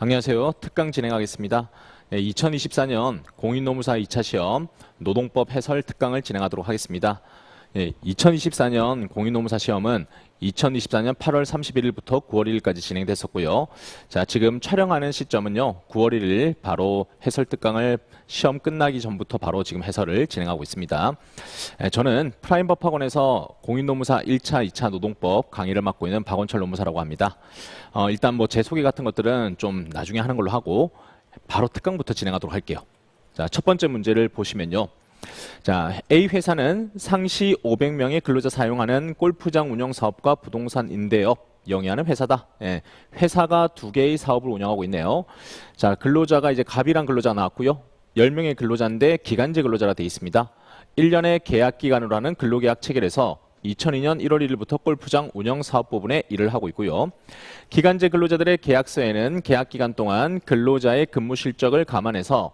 안녕하세요. 특강 진행하겠습니다. 2024년 공인노무사 2차 시험 노동법 해설 특강을 진행하도록 하겠습니다. 2024년 공인노무사 시험은 2024년 8월 31일부터 9월 1일까지 진행됐었고요. 자, 지금 촬영하는 시점은요, 9월 1일 바로 해설 특강을 시험 끝나기 전부터 바로 지금 해설을 진행하고 있습니다. 저는 프라임법학원에서 공인노무사 1차, 2차 노동법 강의를 맡고 있는 박원철 노무사라고 합니다. 일단 뭐 제 소개 같은 것들은 좀 나중에 하는 걸로 하고 바로 특강부터 진행하도록 할게요. 자, 첫 번째 문제를 보시면요. 자, A 회사는 상시 500명의 근로자 사용하는 골프장 운영 사업과 부동산 임대업 영위하는 회사다. 회사가 두 개의 사업을 운영하고 있네요. 자, 근로자가 이제 갑이란 근로자 나왔고요. 10명의 근로자인데 기간제 근로자라 되어 있습니다. 1년의 계약 기간으로 하는 근로계약 체결에서 2002년 1월 1일부터 골프장 운영 사업 부분에 일을 하고 있고요. 기간제 근로자들의 계약서에는 계약 기간 동안 근로자의 근무 실적을 감안해서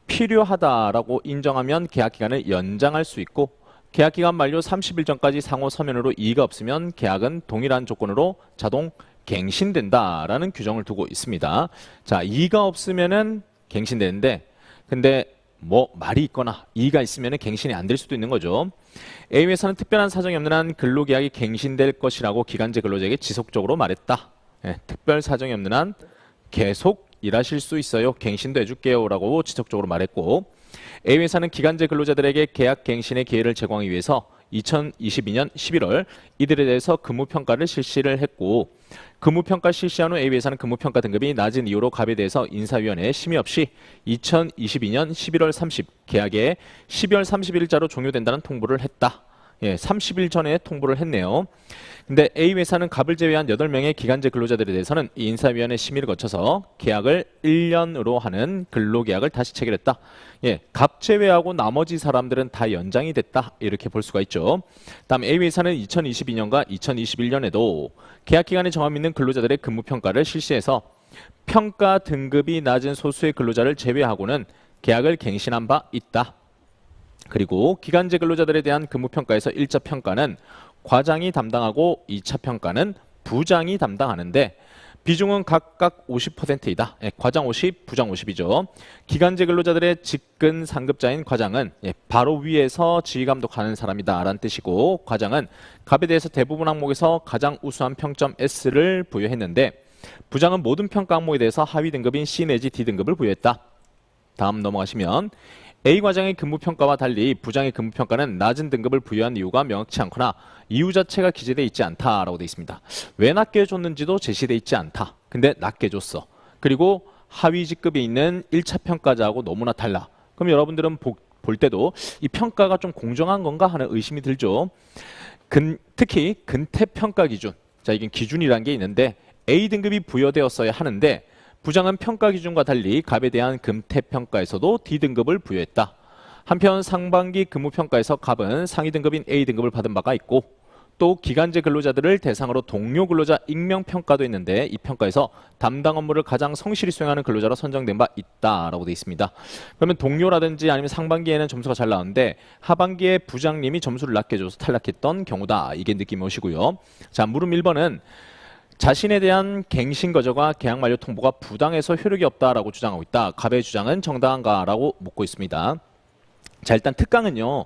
필요하다라고 인정하면 계약 기간을 연장할 수 있고, 계약 기간 만료 30일 전까지 상호 서면으로 이의가 없으면 계약은 동일한 조건으로 자동 갱신된다라는 규정을 두고 있습니다. 자, 이의가 없으면은 갱신되는데, 근데 뭐 말이 있거나 이의가 있으면 갱신이 안 될 수도 있는 거죠. A 회사는 특별한 사정이 없는 한 근로계약이 갱신될 것이라고 기간제 근로자에게 지속적으로 말했다. 특별 사정이 없는 한 계속 일하실 수 있어요. 갱신도 해줄게요 라고 지속적으로 말했고, A 회사는 기간제 근로자들에게 계약 갱신의 기회를 제공하기 위해서 2022년 11월 이들에 대해서 근무평가를 실시를 했고, 근무평가 실시한 후 A 회사는 근무평가 등급이 낮은 이유로 갑에 대해서 인사위원회에 심의 없이 2022년 11월 30 계약에 12월 31일자로 종료된다는 통보를 했다. 30일 전에 통보를 했네요. 근데 A 회사는 갑을 제외한 8명의 기간제 근로자들에 대해서는 이 인사위원회 심의를 거쳐서 계약을 1년으로 하는 근로계약을 다시 체결했다. 갑 제외하고 나머지 사람들은 다 연장이 됐다. 이렇게 볼 수가 있죠. 다음 A 회사는 2022년과 2021년에도 계약 기간에 정함 있는 근로자들의 근무평가를 실시해서 평가 등급이 낮은 소수의 근로자를 제외하고는 계약을 갱신한 바 있다. 그리고 기간제 근로자들에 대한 근무평가에서 1차 평가는 과장이 담당하고 2차 평가는 부장이 담당하는데 비중은 각각 50%이다. 과장 50, 부장 50이죠. 기간제 근로자들의 직근 상급자인 과장은 바로 위에서 지휘감독하는 사람이다 라는 뜻이고, 과장은 갑에 대해서 대부분 항목에서 가장 우수한 평점 S를 부여했는데 부장은 모든 평가 항목에 대해서 하위 등급인 C 내지 D 등급을 부여했다. 다음 넘어가시면 A 과장의 근무평가와 달리 부장의 근무평가는 낮은 등급을 부여한 이유가 명확치 않거나 이유 자체가 기재되어 있지 않다라고 되어 있습니다. 왜 낮게 줬는지도 제시되어 있지 않다. 근데 낮게 줬어. 그리고 하위 직급에 있는 1차 평가자하고 너무나 달라. 그럼 여러분들은 볼 때도 이 평가가 좀 공정한 건가 하는 의심이 들죠. 특히 근태평가 기준. 자, 이게 기준이라는 게 있는데 A 등급이 부여되었어야 하는데 부장은 평가 기준과 달리 갑에 대한 금태평가에서도 D등급을 부여했다. 한편 상반기 근무평가에서 갑은 상위 등급인 A등급을 받은 바가 있고, 또 기간제 근로자들을 대상으로 동료 근로자 익명평가도 했는데 이 평가에서 담당 업무를 가장 성실히 수행하는 근로자로 선정된 바 있다라고 되어 있습니다. 그러면 동료라든지 아니면 상반기에는 점수가 잘 나오는데 하반기에 부장님이 점수를 낮게 줘서 탈락했던 경우다. 이게 느낌이 오시고요. 자, 물음 1번은 자신에 대한 갱신 거절과 계약 만료 통보가 부당해서 효력이 없다라고 주장하고 있다. 갑의 주장은 정당한가라고 묻고 있습니다. 자, 일단 특강은요,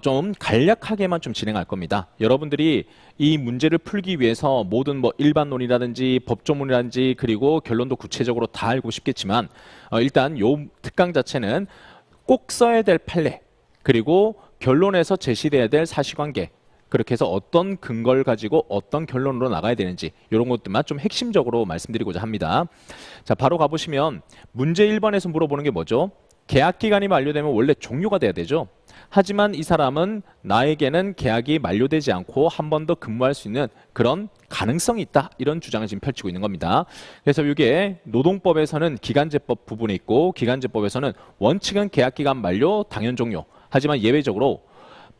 좀 간략하게만 좀 진행할 겁니다. 여러분들이 이 문제를 풀기 위해서 모든 뭐 일반론이라든지 법조문이라든지 그리고 결론도 구체적으로 다 알고 싶겠지만, 일단 요 특강 자체는 꼭 써야 될 판례, 그리고 결론에서 제시돼야 될 사실관계, 그렇게 해서 어떤 근거를 가지고 어떤 결론으로 나가야 되는지 이런 것들만 좀 핵심적으로 말씀드리고자 합니다. 자, 바로 가보시면 문제 1번에서 물어보는 게 뭐죠? 계약 기간이 만료되면 원래 종료가 돼야 되죠. 하지만 이 사람은 나에게는 계약이 만료되지 않고 한 번 더 근무할 수 있는 그런 가능성이 있다. 이런 주장을 지금 펼치고 있는 겁니다. 그래서 이게 노동법에서는 기간제법 부분에 있고, 기간제법에서는 원칙은 계약 기간 만료, 당연 종료. 하지만 예외적으로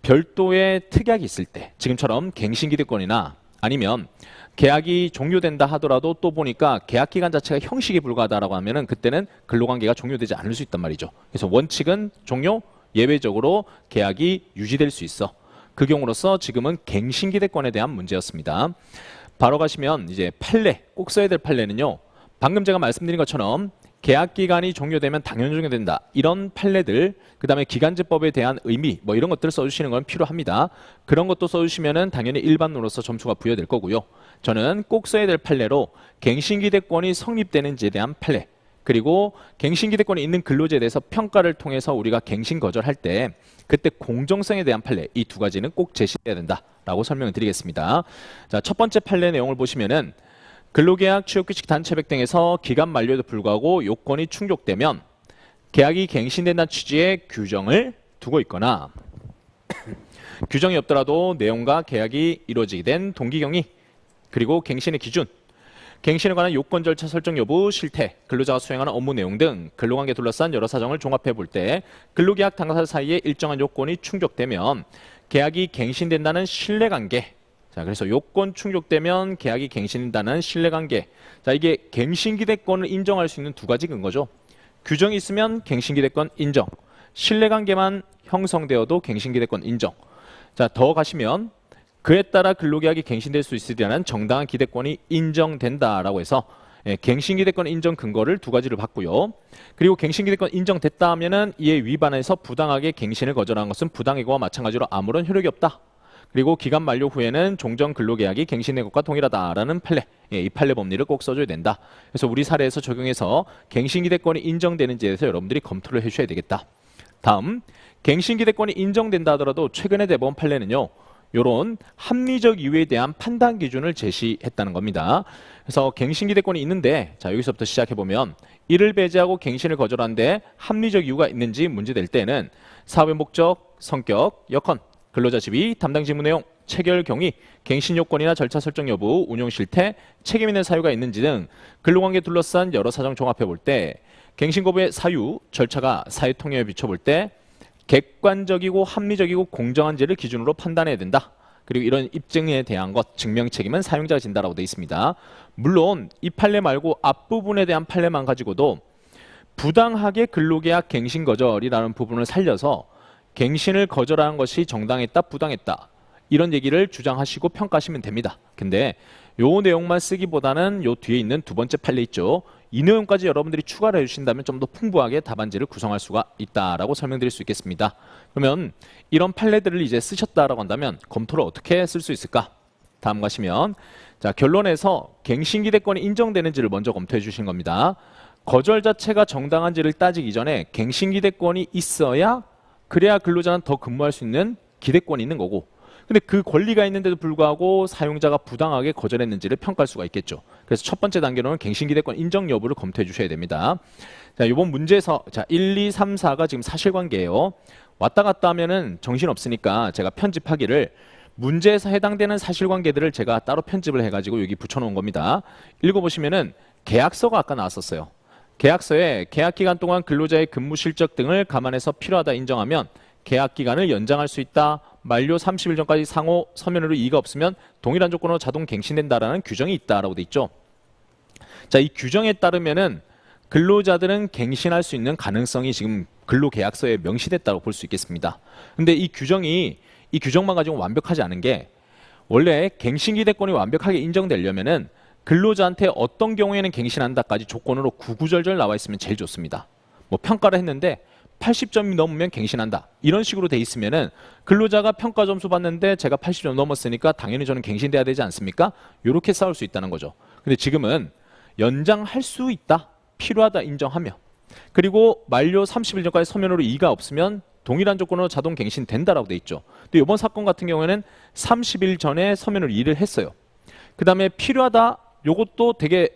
별도의 특약이 있을 때, 지금처럼 갱신기득권이나 아니면 계약이 종료된다 하더라도 또 보니까 계약 기간 자체가 형식이 불가하다라고 하면은 그때는 근로관계가 종료되지 않을 수 있단 말이죠. 그래서 원칙은 종료, 예외적으로 계약이 유지될 수 있어. 그 경우로서 지금은 갱신기득권에 대한 문제였습니다. 바로 가시면 이제 판례, 꼭 써야 될 판례는요. 방금 제가 말씀드린 것처럼 계약 기간이 종료되면 당연히 종료된다. 이런 판례들, 그다음에 기간제법에 대한 의미, 뭐 이런 것들을 써주시는 건 필요합니다. 그런 것도 써주시면은 당연히 일반론으로서 점수가 부여될 거고요. 저는 꼭 써야 될 판례로 갱신기대권이 성립되는지에 대한 판례, 그리고 갱신기대권이 있는 근로자에 대해서 평가를 통해서 우리가 갱신 거절할 때 그때 공정성에 대한 판례, 이 두 가지는 꼭 제시해야 된다라고 설명을 드리겠습니다. 자, 첫 번째 판례 내용을 보시면은 근로계약, 취업규칙, 단체백 등에서 기간 만료에도 불구하고 요건이 충족되면 계약이 갱신된다는 취지의 규정을 두고 있거나 규정이 없더라도 내용과 계약이 이루어지게 된 동기경위, 그리고 갱신의 기준, 갱신에 관한 요건 절차 설정 여부, 실태, 근로자가 수행하는 업무 내용 등 근로관계 둘러싼 여러 사정을 종합해 볼 때 근로계약 당사자 사이에 일정한 요건이 충족되면 계약이 갱신된다는 신뢰관계. 자, 그래서 요건 충족되면 계약이 갱신된다는 신뢰관계. 자, 이게 갱신기대권을 인정할 수 있는 두 가지 근거죠. 규정이 있으면 갱신기대권 인정, 신뢰관계만 형성되어도 갱신기대권 인정. 자, 더 가시면 그에 따라 근로계약이 갱신될 수 있으리라는 정당한 기대권이 인정된다라고 해서 갱신기대권 인정 근거를 두 가지를 봤고요. 그리고 갱신기대권 인정됐다 하면은 이에 위반해서 부당하게 갱신을 거절한 것은 부당해고와 마찬가지로 아무런 효력이 없다. 그리고 기간 만료 후에는 종전 근로계약이 갱신된 것과 동일하다라는 판례, 이 판례 법리를 꼭 써줘야 된다. 그래서 우리 사례에서 적용해서 갱신기대권이 인정되는지에 대해서 여러분들이 검토를 해주셔야 되겠다. 다음, 갱신기대권이 인정된다 하더라도 최근의 대법원 판례는요, 이런 합리적 이유에 대한 판단 기준을 제시했다는 겁니다. 그래서 갱신기대권이 있는데, 자, 여기서부터 시작해보면 이를 배제하고 갱신을 거절하는데 합리적 이유가 있는지 문제될 때는 사업의 목적, 성격, 여건, 근로자 지위, 담당 직무 내용, 체결 경위, 갱신 요건이나 절차 설정 여부, 운용 실태, 책임 있는 사유가 있는지 등 근로관계 둘러싼 여러 사정 종합해 볼 때 갱신 거부의 사유, 절차가 사유 통념에 비춰볼 때 객관적이고 합리적이고 공정한지를 기준으로 판단해야 된다. 그리고 이런 입증에 대한 것, 증명 책임은 사용자가 진다라고 되어 있습니다. 물론 이 판례 말고 앞부분에 대한 판례만 가지고도 부당하게 근로계약 갱신 거절이라는 부분을 살려서 갱신을 거절하는 것이 정당했다, 부당했다, 이런 얘기를 주장하시고 평가하시면 됩니다. 근데 요 내용만 쓰기보다는 요 뒤에 있는 두 번째 판례 있죠. 이 내용까지 여러분들이 추가를 해주신다면 좀 더 풍부하게 답안지를 구성할 수가 있다라고 설명드릴 수 있겠습니다. 그러면 이런 판례들을 이제 쓰셨다라고 한다면 검토를 어떻게 쓸 수 있을까? 다음 가시면, 자, 결론에서 갱신기대권이 인정되는지를 먼저 검토해 주신 겁니다. 거절 자체가 정당한지를 따지기 전에 갱신기대권이 있어야, 그래야 근로자는 더 근무할 수 있는 기대권이 있는 거고, 근데 그 권리가 있는데도 불구하고 사용자가 부당하게 거절했는지를 평가할 수가 있겠죠. 그래서 첫 번째 단계로는 갱신기대권 인정 여부를 검토해 주셔야 됩니다. 자, 이번 문제에서, 자, 1, 2, 3, 4가 지금 사실관계예요. 왔다 갔다 하면은 정신없으니까 제가 편집하기를 문제에서 해당되는 사실관계들을 제가 따로 편집을 해가지고 여기 붙여놓은 겁니다. 읽어보시면은 계약서가 아까 나왔었어요. 계약서에 계약기간 동안 근로자의 근무 실적 등을 감안해서 필요하다 인정하면 계약기간을 연장할 수 있다. 만료 30일 전까지 상호 서면으로 이의가 없으면 동일한 조건으로 자동 갱신된다라는 규정이 있다라고 돼 있죠. 자, 이 규정에 따르면은 근로자들은 갱신할 수 있는 가능성이 지금 근로계약서에 명시됐다고 볼 수 있겠습니다. 근데 이 규정만 가지고 완벽하지 않은 게, 원래 갱신기대권이 완벽하게 인정되려면은 근로자한테 어떤 경우에는 갱신한다까지 조건으로 구구절절 나와 있으면 제일 좋습니다. 뭐 평가를 했는데 80점이 넘으면 갱신한다, 이런 식으로 돼 있으면은 근로자가 평가 점수 받는데 제가 80점 넘었으니까 당연히 저는 갱신돼야 되지 않습니까? 이렇게 싸울 수 있다는 거죠. 근데 지금은 연장할 수 있다, 필요하다 인정하며, 그리고 만료 30일 전까지 서면으로 이의가 없으면 동일한 조건으로 자동 갱신된다라고 돼 있죠. 근데 이번 사건 같은 경우에는 30일 전에 서면으로 이의를 했어요. 그 다음에 필요하다, 요것도 되게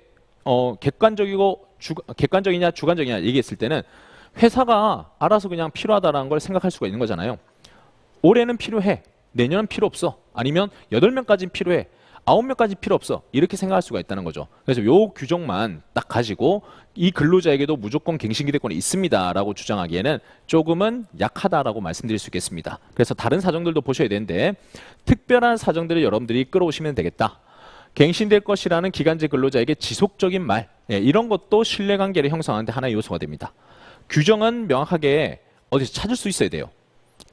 객관적이냐 주관적이냐 얘기했을 때는 회사가 알아서 그냥 필요하다라는 걸 생각할 수가 있는 거잖아요. 올해는 필요해, 내년은 필요 없어, 아니면 8명까지는 필요해, 9명까지 필요 없어, 이렇게 생각할 수가 있다는 거죠. 그래서 요 규정만 딱 가지고 이 근로자에게도 무조건 갱신기대권이 있습니다라고 주장하기에는 조금은 약하다라고 말씀드릴 수 있겠습니다. 그래서 다른 사정들도 보셔야 되는데 특별한 사정들을 여러분들이 끌어오시면 되겠다. 갱신될 것이라는 기간제 근로자에게 지속적인 말, 이런 것도 신뢰관계를 형성하는 데 하나의 요소가 됩니다. 규정은 명확하게 어디서 찾을 수 있어야 돼요.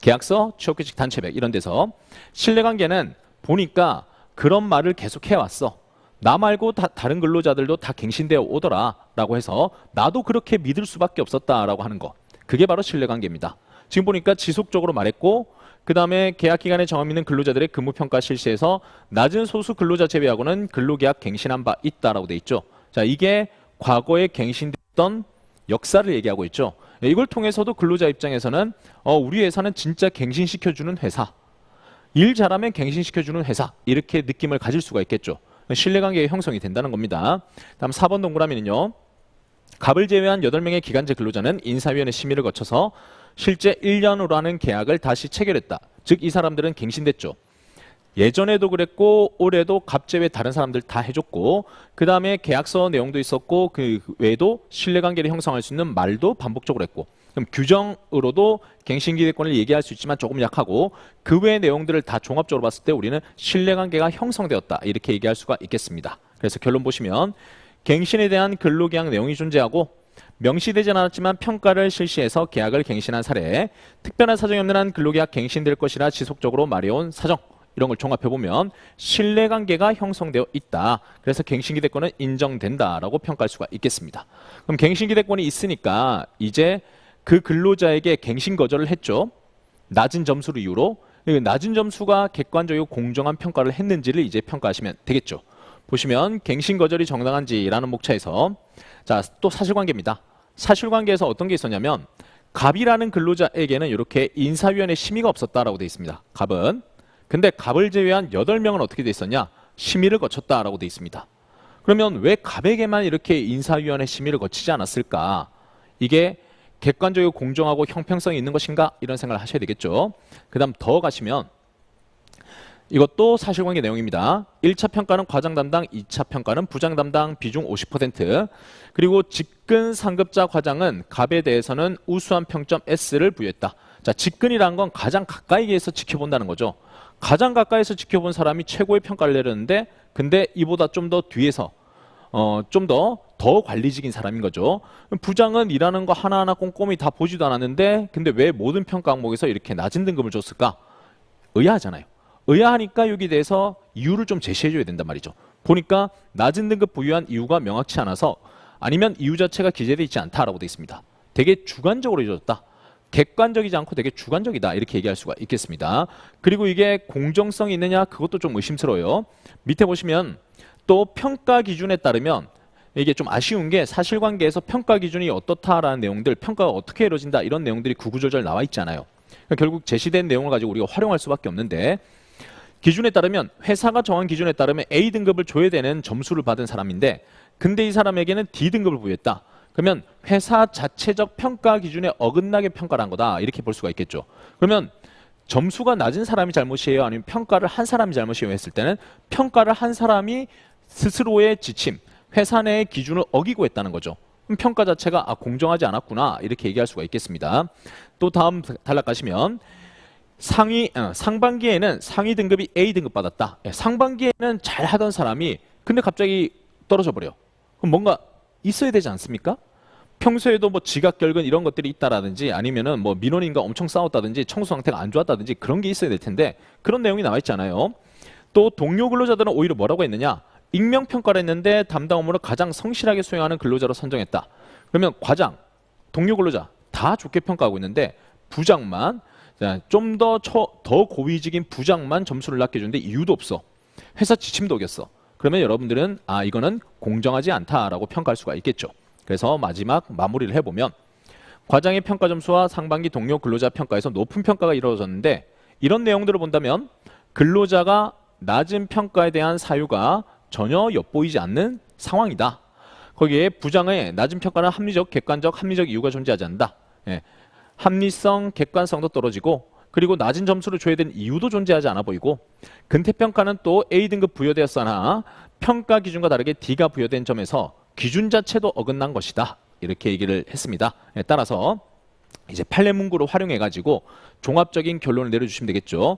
계약서, 취업규칙, 단체백 이런 데서. 신뢰관계는 보니까 그런 말을 계속 해왔어. 나 말고 다른 근로자들도 다 갱신되어 오더라 라고 해서 나도 그렇게 믿을 수밖에 없었다라고 하는 거. 그게 바로 신뢰관계입니다. 지금 보니까 지속적으로 말했고 그 다음에 계약기간에 정함 있는 근로자들의 근무평가 실시해서 낮은 소수 근로자 제외하고는 근로계약 갱신한 바 있다라고 돼 있죠. 자, 이게 과거에 갱신됐던 역사를 얘기하고 있죠. 이걸 통해서도 근로자 입장에서는 우리 회사는 진짜 갱신시켜주는 회사, 일 잘하면 갱신시켜주는 회사, 이렇게 느낌을 가질 수가 있겠죠. 신뢰관계의 형성이 된다는 겁니다. 다음 4번 동그라미는요. 갑을 제외한 8명의 기간제 근로자는 인사위원회 심의를 거쳐서 실제 1년으로 하는 계약을 다시 체결했다. 즉 이 사람들은 갱신됐죠. 예전에도 그랬고 올해도 갑 제외 다른 사람들 다 해줬고 그 다음에 계약서 내용도 있었고 그 외에도 신뢰관계를 형성할 수 있는 말도 반복적으로 했고 그럼 규정으로도 갱신기대권을 얘기할 수 있지만 조금 약하고 그 외의 내용들을 다 종합적으로 봤을 때 우리는 신뢰관계가 형성되었다 이렇게 얘기할 수가 있겠습니다. 그래서 결론 보시면 갱신에 대한 근로계약 내용이 존재하고 명시되지 않았지만 평가를 실시해서 계약을 갱신한 사례, 특별한 사정이 없는 한 근로계약 갱신될 것이라 지속적으로 말해온 사정, 이런 걸 종합해보면 신뢰관계가 형성되어 있다. 그래서 갱신기대권은 인정된다라고 평가할 수가 있겠습니다. 그럼 갱신기대권이 있으니까 이제 그 근로자에게 갱신 거절을 했죠. 낮은 점수를 이유로. 낮은 점수가 객관적이고 공정한 평가를 했는지를 이제 평가하시면 되겠죠. 보시면 갱신 거절이 정당한지라는 목차에서 자, 또 사실관계입니다. 사실관계에서 어떤 게 있었냐면 갑이라는 근로자에게는 이렇게 인사위원회 심의가 없었다라고 되어 있습니다. 갑은. 근데 갑을 제외한 8명은 어떻게 돼 있었냐? 심의를 거쳤다라고 돼 있습니다. 그러면 왜 갑에게만 이렇게 인사위원회 심의를 거치지 않았을까? 이게 객관적이고 공정하고 형평성이 있는 것인가? 이런 생각을 하셔야 되겠죠. 그 다음 더 가시면 이것도 사실관계 내용입니다. 1차 평가는 과장 담당, 2차 평가는 부장 담당, 비중 50%. 그리고 직근 상급자 과장은 갑에 대해서는 우수한 평점 S를 부여했다. 자, 직근이라는 건 가장 가까이에서 지켜본다는 거죠. 가장 가까이서 지켜본 사람이 최고의 평가를 내렸는데 근데 이보다 좀 더 뒤에서 좀 더 관리직인 사람인 거죠. 부장은 일하는 거 하나하나 꼼꼼히 다 보지도 않았는데 근데 왜 모든 평가 항목에서 이렇게 낮은 등급을 줬을까? 의아하잖아요. 의아하니까 여기 대해서 이유를 좀 제시해줘야 된단 말이죠. 보니까 낮은 등급 부여한 이유가 명확치 않아서 아니면 이유 자체가 기재되어 있지 않다라고 되어 있습니다. 되게 주관적으로 이루어졌다. 객관적이지 않고 되게 주관적이다 이렇게 얘기할 수가 있겠습니다. 그리고 이게 공정성이 있느냐 그것도 좀 의심스러워요. 밑에 보시면 또 평가 기준에 따르면 이게 좀 아쉬운 게 사실관계에서 평가 기준이 어떻다라는 내용들, 평가가 어떻게 이루어진다 이런 내용들이 구구절절 나와 있잖아요. 그러니까 결국 제시된 내용을 가지고 우리가 활용할 수밖에 없는데 기준에 따르면 회사가 정한 기준에 따르면 A등급을 줘야 되는 점수를 받은 사람인데 근데 이 사람에게는 D등급을 부여했다. 그러면 회사 자체적 평가 기준에 어긋나게 평가를 한 거다 이렇게 볼 수가 있겠죠. 그러면 점수가 낮은 사람이 잘못이에요? 아니면 평가를 한 사람이 잘못이에요? 했을 때는 평가를 한 사람이 스스로의 지침, 회사 내의 기준을 어기고 했다는 거죠. 그럼 평가 자체가 공정하지 않았구나 이렇게 얘기할 수가 있겠습니다. 또 다음 단락 가시면 상반기에는 상위 등급이 A등급 받았다. 상반기에는 잘 하던 사람이 근데 갑자기 떨어져 버려. 그럼 뭔가 있어야 되지 않습니까? 평소에도 뭐 지각 결근 이런 것들이 있다라든지 아니면은 뭐 민원인과 엄청 싸웠다든지 청소 상태가 안 좋았다든지 그런 게 있어야 될 텐데 그런 내용이 나와 있잖아요. 또 동료 근로자들은 오히려 뭐라고 했느냐? 익명 평가를 했는데 담당 업무를 가장 성실하게 수행하는 근로자로 선정했다. 그러면 과장, 동료 근로자 다 좋게 평가하고 있는데 부장만 좀 더 고위직인 부장만 점수를 낮게 주는데 이유도 없어. 회사 지침도 어겼어. 그러면 여러분들은 이거는 공정하지 않다라고 평가할 수가 있겠죠. 그래서 마지막 마무리를 해보면 과장의 평가 점수와 상반기 동료 근로자 평가에서 높은 평가가 이루어졌는데 이런 내용들을 본다면 근로자가 낮은 평가에 대한 사유가 전혀 엿보이지 않는 상황이다. 거기에 부장의 낮은 평가는 합리적, 객관적, 합리적 이유가 존재하지 않는다. 합리성, 객관성도 떨어지고 그리고 낮은 점수를 줘야 되는 이유도 존재하지 않아 보이고 근태평가는 또 A등급 부여되었으나 평가 기준과 다르게 D가 부여된 점에서 기준 자체도 어긋난 것이다. 이렇게 얘기를 했습니다. 따라서 이제 판례 문구를 활용해 가지고 종합적인 결론을 내려주시면 되겠죠.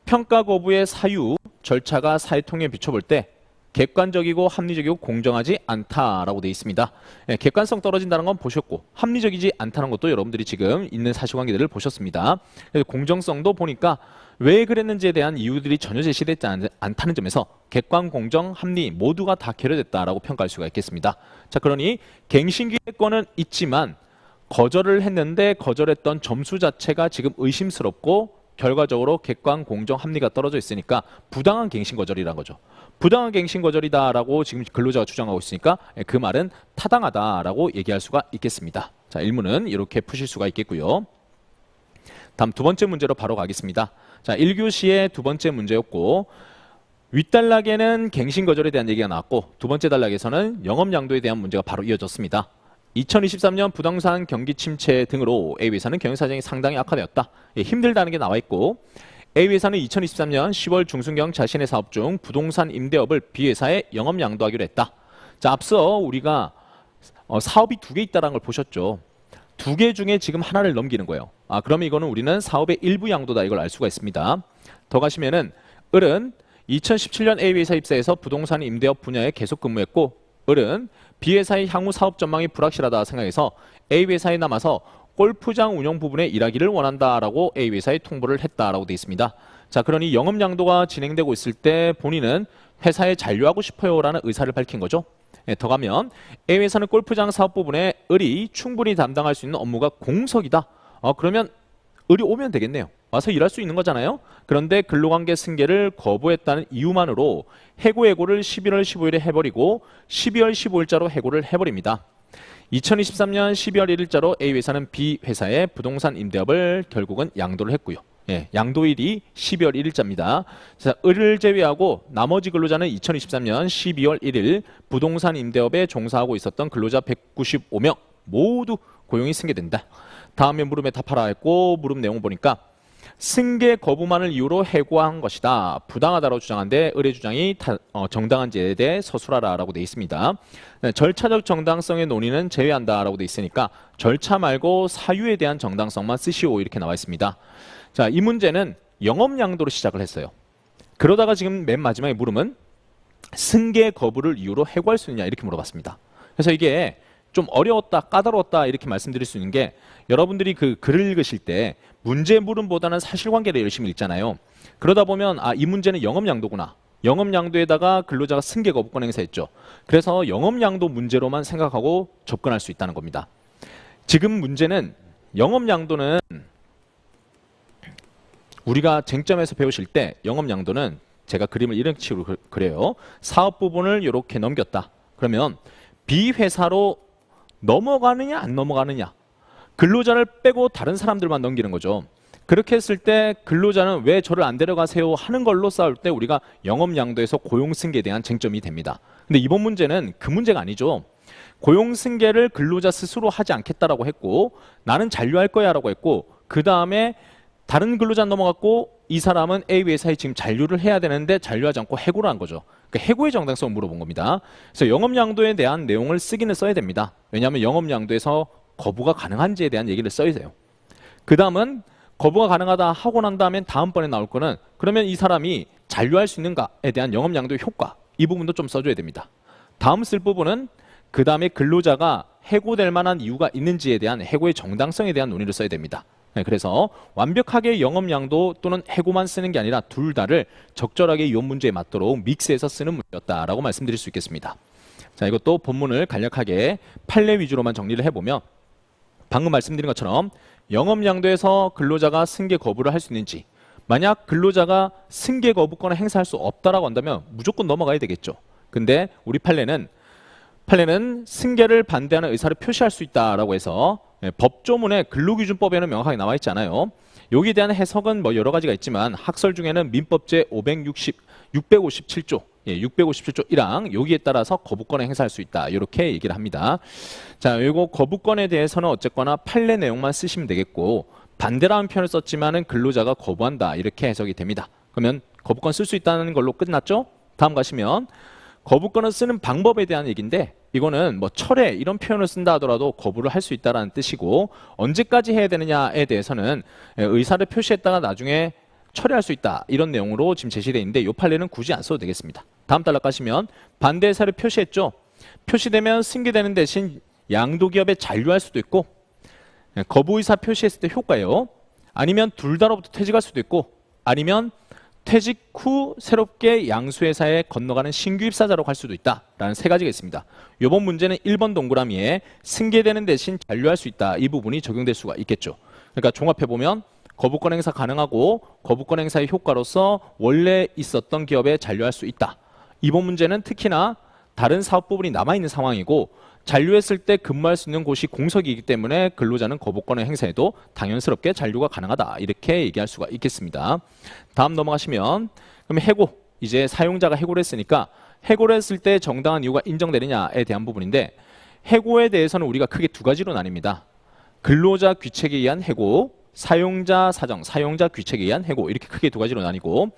평가 거부의 사유, 절차가 사회통에 비춰볼 때 객관적이고 합리적이고 공정하지 않다라고 되어 있습니다. 예, 객관성 떨어진다는 건 보셨고 합리적이지 않다는 것도 여러분들이 지금 있는 사실관계들을 보셨습니다. 그래서 공정성도 보니까 왜 그랬는지에 대한 이유들이 전혀 제시되지 않다는 점에서 객관, 공정, 합리 모두가 다 결여됐다라고 평가할 수가 있겠습니다. 자, 그러니 갱신기획권은 있지만 거절을 했는데 거절했던 점수 자체가 지금 의심스럽고 결과적으로 객관, 공정, 합리가 떨어져 있으니까 부당한 갱신 거절이라는 거죠. 부당한 갱신 거절이다라고 지금 근로자가 주장하고 있으니까 그 말은 타당하다라고 얘기할 수가 있겠습니다. 자, 1문은 이렇게 푸실 수가 있겠고요. 다음 두 번째 문제로 바로 가겠습니다. 자, 1교시의 두 번째 문제였고 윗단락에는 갱신 거절에 대한 얘기가 나왔고 두 번째 단락에서는 영업 양도에 대한 문제가 바로 이어졌습니다. 2023년 부동산 경기 침체 등으로 A회사는 경영사정이 상당히 악화되었다. 예, 힘들다는 게 나와 있고 A회사는 2023년 10월 중순경 자신의 사업 중 부동산 임대업을 B회사에 영업 양도하기로 했다. 자, 앞서 우리가 사업이 두 개 있다는 걸 보셨죠. 두 개 중에 지금 하나를 넘기는 거예요. 그러면 이거는 우리는 사업의 일부 양도다 이걸 알 수가 있습니다. 더 가시면은 을은 2017년 A회사 입사해서 부동산 임대업 분야에 계속 근무했고 을은 B회사의 향후 사업 전망이 불확실하다 생각해서 A회사에 남아서 골프장 운영 부분에 일하기를 원한다라고 A회사에 통보를 했다라고 되어 있습니다. 자, 그러니 영업 양도가 진행되고 있을 때 본인은 회사에 잔류하고 싶어요라는 의사를 밝힌 거죠. 예, 더 가면 A회사는 골프장 사업 부분에 을이 충분히 담당할 수 있는 업무가 공석이다. 그러면 을이 오면 되겠네요. 와서 일할 수 있는 거잖아요. 그런데 근로관계 승계를 거부했다는 이유만으로 해고를 11월 15일에 해버리고 12월 15일자로 해고를 해버립니다. 2023년 12월 1일자로 A회사는 B회사의 부동산 임대업을 결국은 양도를 했고요. 예, 양도일이 12월 1일자입니다. 자, 을을 제외하고 나머지 근로자는 2023년 12월 1일 부동산 임대업에 종사하고 있었던 근로자 195명 모두 고용이 승계된다. 다음에 물음에 답하라 했고 물음 내용 보니까 승계 거부만을 이유로 해고한 것이다. 부당하다고 주장한데 을의 주장이 정당한지에 대해 서술하라라고 되어 있습니다. 네, 절차적 정당성의 논의는 제외한다라고 되어 있으니까 절차 말고 사유에 대한 정당성만 쓰시오 이렇게 나와 있습니다. 자, 이 문제는 영업 양도로 시작을 했어요. 그러다가 지금 맨 마지막에 물음은 승계 거부를 이유로 해고할 수 있느냐 이렇게 물어봤습니다. 그래서 이게 좀 어려웠다, 까다로웠다 이렇게 말씀드릴 수 있는 게 여러분들이 그 글을 읽으실 때 문제 물음보다는 사실관계를 열심히 읽잖아요. 그러다 보면 이 문제는 영업양도구나. 영업양도에다가 근로자가 승계 거부권 행사했죠. 그래서 영업양도 문제로만 생각하고 접근할 수 있다는 겁니다. 지금 문제는 영업양도는 우리가 쟁점에서 배우실 때 영업양도는 제가 그림을 이런 식으로 그려요. 사업 부분을 이렇게 넘겼다. 그러면 B회사로 넘어가느냐 안 넘어가느냐 근로자를 빼고 다른 사람들만 넘기는 거죠. 그렇게 했을 때 근로자는 왜 저를 안 데려가세요 하는 걸로 싸울 때 우리가 영업양도에서 고용승계에 대한 쟁점이 됩니다. 근데 이번 문제는 그 문제가 아니죠. 고용승계를 근로자 스스로 하지 않겠다라고 했고 나는 잔류할 거야 라고 했고 그 다음에 다른 근로자 넘어갔고 이 사람은 A 회사에 지금 잔류를 해야 되는데 잔류하지 않고 해고를 한 거죠. 그러니까 해고의 정당성을 물어본 겁니다. 그래서 영업양도에 대한 내용을 쓰기는 써야 됩니다. 왜냐하면 영업양도에서 거부가 가능한지에 대한 얘기를 써야 돼요. 그 다음은 거부가 가능하다 하고 난 다음에 다음번에 나올 거는 그러면 이 사람이 잔류할 수 있는가에 대한 영업양도의 효과 이 부분도 좀 써줘야 됩니다. 다음 쓸 부분은 그 다음에 근로자가 해고될 만한 이유가 있는지에 대한 해고의 정당성에 대한 논의를 써야 됩니다. 네, 그래서 완벽하게 영업양도 또는 해고만 쓰는 게 아니라 둘 다를 적절하게 이 문제에 맞도록 믹스해서 쓰는 문제였다라고 말씀드릴 수 있겠습니다. 자, 이것도 본문을 간략하게 판례 위주로만 정리를 해보면 방금 말씀드린 것처럼 영업양도에서 근로자가 승계 거부를 할 수 있는지 만약 근로자가 승계 거부권을 행사할 수 없다라고 한다면 무조건 넘어가야 되겠죠. 근데 우리 판례는 승계를 반대하는 의사를 표시할 수 있다라고 해서 법조문에 근로기준법에는 명확하게 나와 있잖아요. 여기에 대한 해석은 뭐 여러 가지가 있지만 학설 중에는 민법 제 657조 657조 1항 여기에 따라서 거부권을 행사할 수 있다 이렇게 얘기를 합니다. 자, 이거 거부권에 대해서는 어쨌거나 판례 내용만 쓰시면 되겠고 반대라는 표현을 썼지만은 근로자가 거부한다 이렇게 해석이 됩니다. 그러면 거부권 쓸 수 있다는 걸로 끝났죠? 다음 가시면 거부권을 쓰는 방법에 대한 얘기인데 이거는 뭐 철회 이런 표현을 쓴다 하더라도 거부를 할 수 있다는 뜻이고 언제까지 해야 되느냐에 대해서는 의사를 표시했다가 나중에 철회할 수 있다 이런 내용으로 지금 제시되어 있는데 이 판례는 굳이 안 써도 되겠습니다. 다음 달러 가시면 반대 의사를 표시했죠. 표시되면 승계되는 대신 양도기업에 잔류할 수도 있고, 거부 의사 표시했을 때 효과예요. 아니면 둘 다로부터 퇴직할 수도 있고, 아니면 퇴직 후 새롭게 양수회사에 건너가는 신규 입사자로 갈 수도 있다라는 세 가지가 있습니다. 이번 문제는 1번 동그라미에 승계되는 대신 잔류할 수 있다, 이 부분이 적용될 수가 있겠죠. 그러니까 종합해보면 거부권 행사 가능하고 거부권 행사의 효과로서 원래 있었던 기업에 잔류할 수 있다. 이번 문제는 특히나 다른 사업 부분이 남아있는 상황이고 잔류했을 때 근무할 수 있는 곳이 공석이기 때문에 근로자는 거부권을 행사해도 당연스럽게 잔류가 가능하다, 이렇게 얘기할 수가 있겠습니다. 다음 넘어가시면, 그럼 해고, 이제 사용자가 해고를 했으니까 해고를 했을 때 정당한 이유가 인정되느냐에 대한 부분인데, 해고에 대해서는 우리가 크게 두 가지로 나뉩니다. 근로자 귀책에 의한 해고, 사용자 사정, 사용자 귀책에 의한 해고, 이렇게 크게 두 가지로 나뉘고,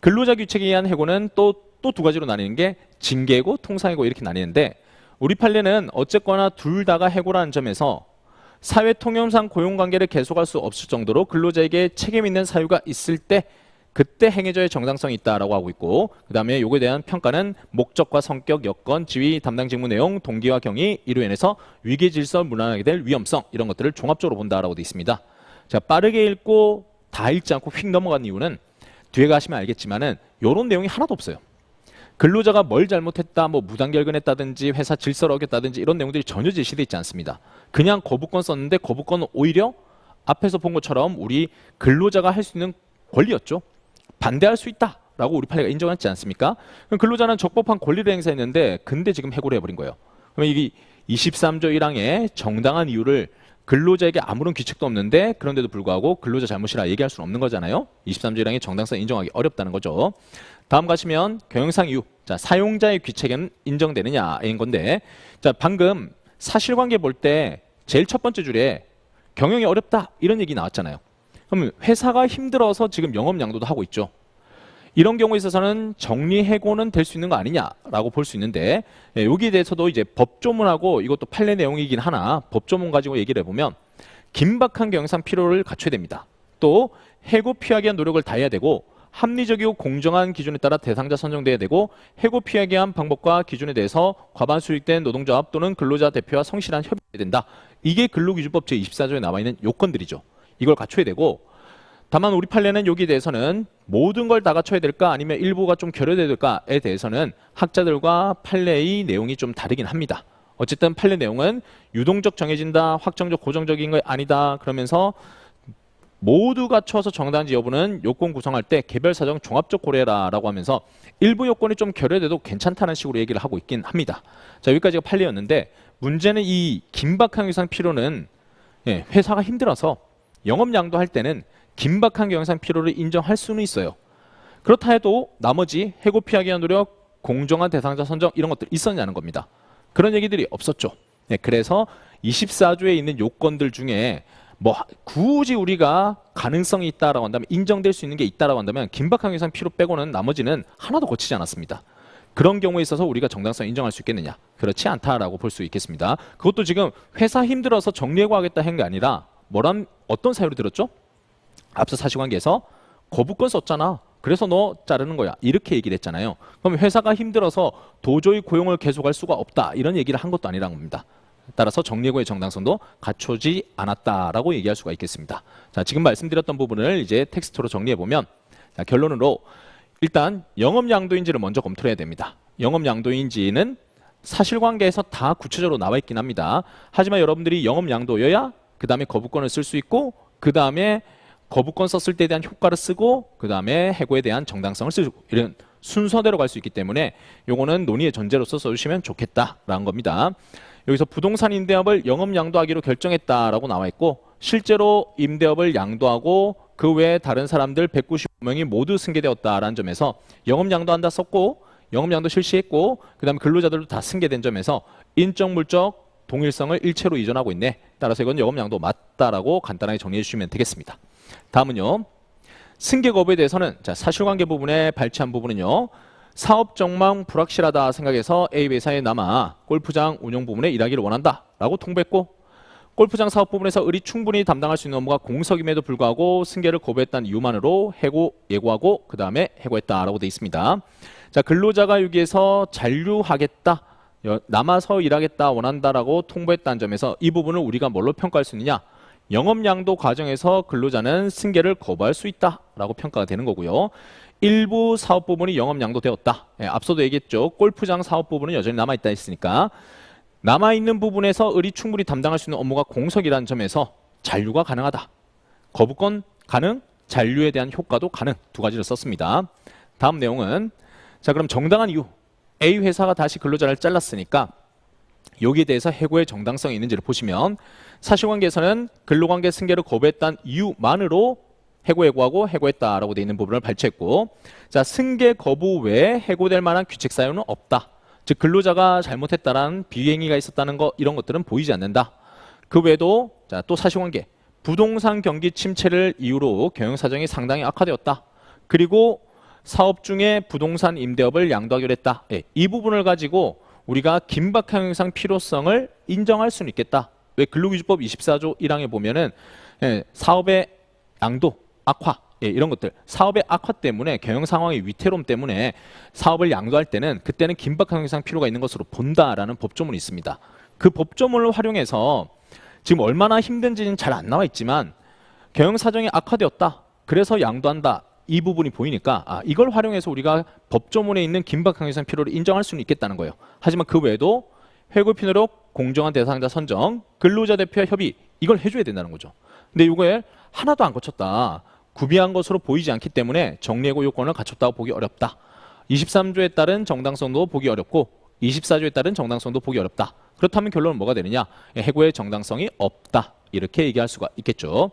근로자 귀책에 의한 해고는 또 두 가지로 나뉘는 게 징계해고, 통상해고, 이렇게 나뉘는데, 우리 판례는 어쨌거나 둘 다가 해고라는 점에서 사회 통념상 고용관계를 계속할 수 없을 정도로 근로자에게 책임 있는 사유가 있을 때 그때 행해져야 정당성이 있다라고 하고 있고, 그 다음에 요거에 대한 평가는 목적과 성격, 여건, 지위, 담당 직무 내용, 동기와 경위, 이로 인해서 위계 질서 무난하게 될 위험성, 이런 것들을 종합적으로 본다라고 되어 있습니다. 자, 빠르게 읽고 다 읽지 않고 휙 넘어간 이유는 뒤에 가시면 알겠지만은 요런 내용이 하나도 없어요. 근로자가 뭘 잘못했다, 뭐 무단결근했다든지 회사 질서를 어겼다든지 이런 내용들이 전혀 제시되어 있지 않습니다. 그냥 거부권 썼는데 거부권은 오히려 앞에서 본 것처럼 우리 근로자가 할 수 있는 권리였죠. 반대할 수 있다라고 우리 판례가 인정했지 않습니까? 그럼 근로자는 적법한 권리를 행사했는데 근데 지금 해고를 해버린 거예요. 그러면 이게 23조 1항의 정당한 이유를 근로자에게 아무런 규칙도 없는데 그런데도 불구하고 근로자 잘못이라 얘기할 수는 없는 거잖아요. 23조 1항의 정당성 인정하기 어렵다는 거죠. 다음 가시면 경영상 이유. 자, 사용자의 귀책은 인정되느냐인 건데, 자, 방금 사실관계 볼 때 제일 첫 번째 줄에 경영이 어렵다 이런 얘기 나왔잖아요. 그럼 회사가 힘들어서 지금 영업 양도도 하고 있죠. 이런 경우에 있어서는 정리해고는 될 수 있는 거 아니냐라고 볼 수 있는데, 여기에 대해서도 이제 법조문하고 이것도 판례 내용이긴 하나 법조문 가지고 얘기를 해보면 긴박한 경영상 필요를 갖춰야 됩니다. 또 해고 피하기 위한 노력을 다해야 되고 합리적이고 공정한 기준에 따라 대상자 선정돼야 되고 해고 피하기 위한 방법과 기준에 대해서 과반 수익된 노동조합 또는 근로자 대표와 성실한 협의해야 된다. 이게 근로기준법 제24조에 나와 있는 요건들이죠. 이걸 갖춰야 되고, 다만 우리 판례는 여기에 대해서는 모든 걸 다 갖춰야 될까 아니면 일부가 좀 결여돼야 될까에 대해서는 학자들과 판례의 내용이 좀 다르긴 합니다. 어쨌든 판례 내용은 유동적 정해진다, 확정적 고정적인 거 아니다 그러면서 모두 갖춰서 정당한지 여부는 요건 구성할 때 개별 사정 종합적 고려해라라고 하면서 일부 요건이 좀 결여돼도 괜찮다는 식으로 얘기를 하고 있긴 합니다. 자, 여기까지가 판례였는데, 문제는 이 긴박한 경영상 필요는 회사가 힘들어서 영업 양도할 때는 긴박한 경영상 필요를 인정할 수는 있어요. 그렇다 해도 나머지 해고 피하기 위한 노력, 공정한 대상자 선정 이런 것들 있었냐는 겁니다. 그런 얘기들이 없었죠. 그래서 24조에 있는 요건들 중에 뭐 굳이 우리가 가능성이 있다라고 한다면, 인정될 수 있는 게 있다라고 한다면 긴박한 경영상 필요 빼고는 나머지는 하나도 거치지 않았습니다. 그런 경우에 있어서 우리가 정당성 인정할 수 있겠느냐? 그렇지 않다라고 볼 수 있겠습니다. 그것도 지금 회사 힘들어서 정리해고하겠다 한 게 아니라 어떤 사유로 들었죠? 앞서 사실관계에서 거부권 썼잖아. 그래서 너 자르는 거야. 이렇게 얘기를 했잖아요. 그럼 회사가 힘들어서 도저히 고용을 계속할 수가 없다. 이런 얘기를 한 것도 아니라는 겁니다. 따라서 정리해고의 정당성도 갖춰지 않았다라고 얘기할 수가 있겠습니다. 자, 지금 말씀드렸던 부분을 이제 텍스트로 정리해보면, 자, 결론으로 일단 영업 양도인지를 먼저 검토를 해야 됩니다. 영업 양도인지는 사실관계에서 다 구체적으로 나와 있긴 합니다. 하지만 여러분들이 영업 양도여야 그 다음에 거부권을 쓸 수 있고, 그 다음에 거부권 썼을 때에 대한 효과를 쓰고, 그 다음에 해고에 대한 정당성을 쓰고, 이런 순서대로 갈 수 있기 때문에 요거는 논의의 전제로서 써주시면 좋겠다라는 겁니다. 여기서 부동산 임대업을 영업 양도하기로 결정했다라고 나와 있고, 실제로 임대업을 양도하고 그 외에 다른 사람들 195명이 모두 승계되었다라는 점에서 영업 양도한다 썼고, 영업 양도 실시했고, 그 다음에 근로자들도 다 승계된 점에서 인적 물적 동일성을 일체로 이전하고 있네. 따라서 이건 영업 양도 맞다라고 간단하게 정리해 주시면 되겠습니다. 다음은요, 승계 거부에 대해서는, 자, 사실관계 부분에 발췌한 부분은요, 사업 전망 불확실하다 생각해서 A 회사에 남아 골프장 운영 부분에 일하기를 원한다 라고 통보했고, 골프장 사업 부분에서 을이 충분히 담당할 수 있는 업무가 공석임에도 불구하고 승계를 거부했다는 이유만으로 해고 예고하고 그 다음에 해고했다라고 되어 있습니다. 자, 근로자가 여기에서 잔류하겠다, 남아서 일하겠다 원한다라고 통보했다는 점에서 이 부분을 우리가 뭘로 평가할 수 있느냐? 영업양도 과정에서 근로자는 승계를 거부할 수 있다라고 평가가 되는 거고요. 일부 사업 부분이 영업양도 되었다. 예, 앞서도 얘기했죠. 골프장 사업 부분은 여전히 남아있다 했으니까 남아있는 부분에서 을이 충분히 담당할 수 있는 업무가 공석이라는 점에서 잔류가 가능하다. 거부권 가능, 잔류에 대한 효과도 가능. 두 가지를 썼습니다. 다음 내용은 자, 그럼 정당한 이유. A 회사가 다시 근로자를 잘랐으니까 여기에 대해서 해고의 정당성이 있는지를 보시면 사실관계에서는 근로관계 승계를 거부했다는 이유만으로 해고하고 해고했다라고 되어 있는 부분을 발췌했고, 자, 승계 거부 외에 해고될 만한 규칙 사유는 없다. 즉 근로자가 잘못했다라는 비행위가 있었다는 거, 이런 것들은 보이지 않는다. 그 외에도 자, 또 사실관계 부동산 경기 침체를 이유로 경영 사정이 상당히 악화되었다. 그리고 사업 중에 부동산 임대업을 양도하기로 했다. 예, 이 부분을 가지고 우리가 긴박한 형상 필요성을 인정할 수는 있겠다. 왜? 근로기준법 24조 1항에 보면은 사업의 양도, 악화, 이런 것들, 사업의 악화 때문에 경영 상황의 위태로움 때문에 사업을 양도할 때는 그때는 긴박한 형상 필요가 있는 것으로 본다라는 법조문이 있습니다. 그 법조문을 활용해서 지금 얼마나 힘든지는 잘 안 나와 있지만 경영 사정이 악화되었다. 그래서 양도한다. 이 부분이 보이니까 이걸 활용해서 우리가 법조문에 있는 긴박한 형상 필요를 인정할 수는 있겠다는 거예요. 하지만 그 외에도 해고 필요로 공정한 대상자 선정, 근로자 대표와 협의, 이걸 해줘야 된다는 거죠. 근데 이걸 하나도 안 거쳤다. 구비한 것으로 보이지 않기 때문에 정리해고 요건을 갖췄다고 보기 어렵다. 23조에 따른 정당성도 보기 어렵고 24조에 따른 정당성도 보기 어렵다. 그렇다면 결론은 뭐가 되느냐? 해고의 정당성이 없다. 이렇게 얘기할 수가 있겠죠.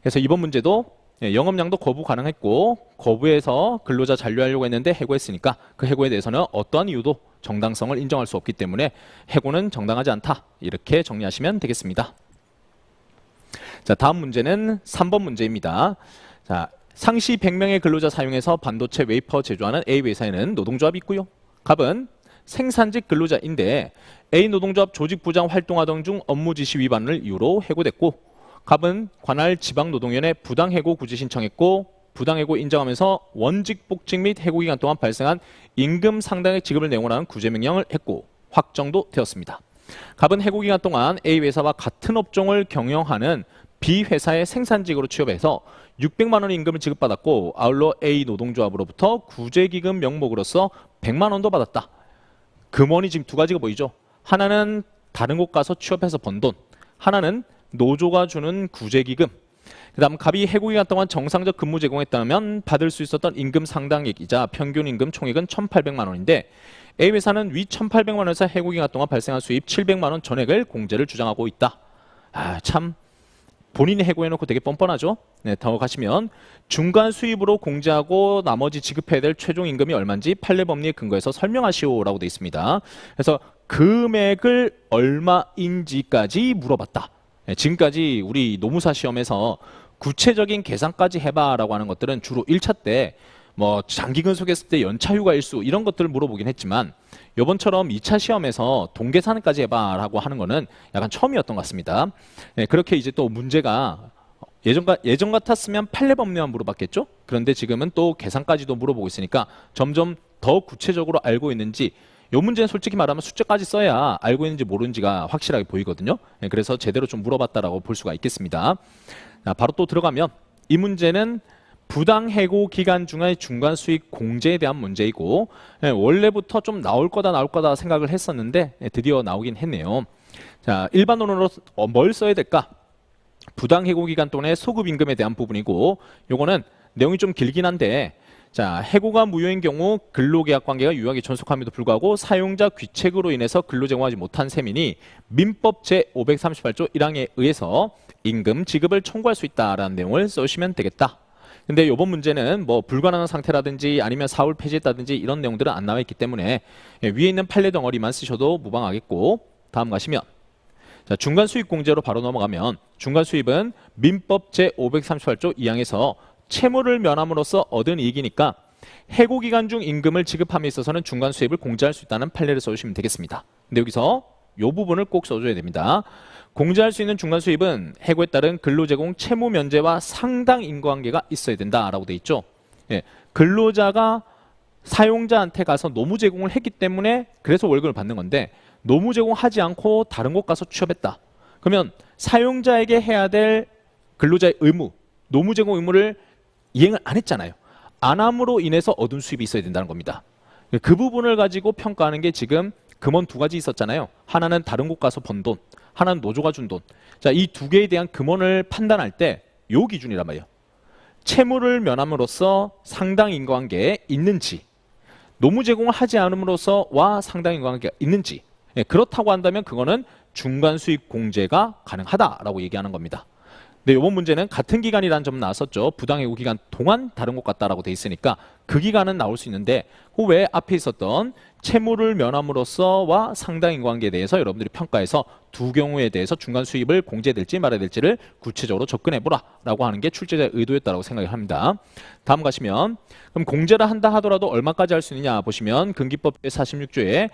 그래서 이번 문제도 영업양도 거부 가능했고 거부해서 근로자 잔류하려고 했는데 해고했으니까 그 해고에 대해서는 어떠한 이유도 정당성을 인정할 수 없기 때문에 해고는 정당하지 않다. 이렇게 정리하시면 되겠습니다. 자, 다음 문제는 3번 문제입니다. 자, 상시 100명의 근로자 사용해서 반도체 웨이퍼 제조하는 A 회사에는 노동조합이 있고요. 갑은 생산직 근로자인데 A 노동조합 조직부장 활동하던 중 업무 지시 위반을 이유로 해고됐고, 갑은 관할 지방노동위원회 부당해고 구제 신청했고 부당해고 인정하면서 원직 복직 및 해고 기간 동안 발생한 임금 상당의 지급을 내용으로 하는 구제 명령을 했고 확정도 되었습니다. 갑은 해고 기간 동안 A 회사와 같은 업종을 경영하는 B 회사의 생산직으로 취업해서 600만 원 임금을 지급받았고 아울러 A 노동조합으로부터 구제기금 명목으로서 100만 원도 받았다. 금원이 지금 두 가지가 보이죠. 하나는 다른 곳 가서 취업해서 번 돈, 하나는 노조가 주는 구제기금. 그 다음 갑이 해고 기간 동안 정상적 근무 제공했다면 받을 수 있었던 임금 상당액이자 평균 임금 총액은 1,800만 원인데 A 회사는 위 1,800만 원에서 해고 기간 동안 발생한 수입 700만 원 전액을 공제를 주장하고 있다. 참 본인이 해고해놓고 되게 뻔뻔하죠. 네, 더 가시면 중간 수입으로 공제하고 나머지 지급해야 될 최종 임금이 얼마인지 판례 법리에 근거해서 설명하시오라고 되어 있습니다. 그래서 금액을 얼마인지까지 물어봤다. 네, 지금까지 우리 노무사 시험에서 구체적인 계산까지 해봐라고 하는 것들은 주로 1차 때 뭐 장기 근속했을 때 연차 휴가 일수 이런 것들을 물어보긴 했지만 이번처럼 2차 시험에서 동계산까지 해봐라고 하는 거는 약간 처음이었던 것 같습니다. 네, 그렇게 이제 또 문제가 예전 같았으면 판례 법리만 물어봤겠죠? 그런데 지금은 또 계산까지도 물어보고 있으니까 점점 더 구체적으로 알고 있는지, 이 문제는 솔직히 말하면 숫자까지 써야 알고 있는지 모르는지가 확실하게 보이거든요. 네, 그래서 제대로 좀 물어봤다라고 볼 수가 있겠습니다. 바로 또 들어가면 이 문제는 부당 해고 기간 중의 중간 수익 공제에 대한 문제이고 원래부터 좀 나올 거다 생각을 했었는데 드디어 나오긴 했네요. 자, 일반론으로 뭘 써야 될까? 부당 해고 기간 동안의 소급 임금에 대한 부분이고, 요거는 내용이 좀 길긴 한데, 자, 해고가 무효인 경우 근로계약 관계가 유효하게 존속함에도 불구하고 사용자 귀책으로 인해서 근로 제공하지 못한 셈이니 민법 제538조 1항에 의해서 임금 지급을 청구할 수 있다라는 내용을 써주시면 되겠다. 근데 이번 문제는 뭐 불가능한 상태라든지 아니면 사업을 폐지했다든지 이런 내용들은 안 나와 있기 때문에 위에 있는 판례 덩어리만 쓰셔도 무방하겠고, 다음 가시면 자, 중간 수입 공제로 바로 넘어가면 중간 수입은 민법 제538조 2항에서 채무를 면함으로써 얻은 이익이니까 해고 기간 중 임금을 지급함에 있어서는 중간 수입을 공제할 수 있다는 판례를 써주시면 되겠습니다. 근데 여기서 이 부분을 꼭 써줘야 됩니다. 공제할 수 있는 중간 수입은 해고에 따른 근로제공 채무 면제와 상당 인과관계가 있어야 된다라고 돼 있죠. 예, 근로자가 사용자한테 가서 노무 제공을 했기 때문에 그래서 월급을 받는 건데 노무 제공하지 않고 다른 곳 가서 취업했다. 그러면 사용자에게 해야 될 근로자의 의무, 노무 제공 의무를 이행을 안 했잖아요. 안 함으로 인해서 얻은 수입이 있어야 된다는 겁니다. 그 부분을 가지고 평가하는 게 지금 금원 두 가지 있었잖아요. 하나는 다른 곳 가서 번 돈, 하나는 노조가 준 돈. 자, 이 두 개에 대한 금원을 판단할 때 요 기준이란 말이에요. 채무를 면함으로써 상당 인과관계에 있는지, 노무 제공을 하지 않음으로써와 상당 인과관계가 있는지, 그렇다고 한다면 그거는 중간 수익 공제가 가능하다라고 얘기하는 겁니다. 네, 이번 문제는 같은 기간이라는 점 나왔었죠. 부당해고 기간 동안 다른 곳 같다라고 돼 있으니까 그 기간은 나올 수 있는데 그 외에 앞에 있었던 채무를 면함으로써와 상당 인과관계에 대해서 여러분들이 평가해서 두 경우에 대해서 중간 수입을 공제될지 말아야 될지를 구체적으로 접근해보라라고 하는 게 출제자의 의도였다고 생각을 합니다. 다음 가시면 그럼 공제를 한다 하더라도 얼마까지 할 수 있느냐 보시면 근기법 제46조에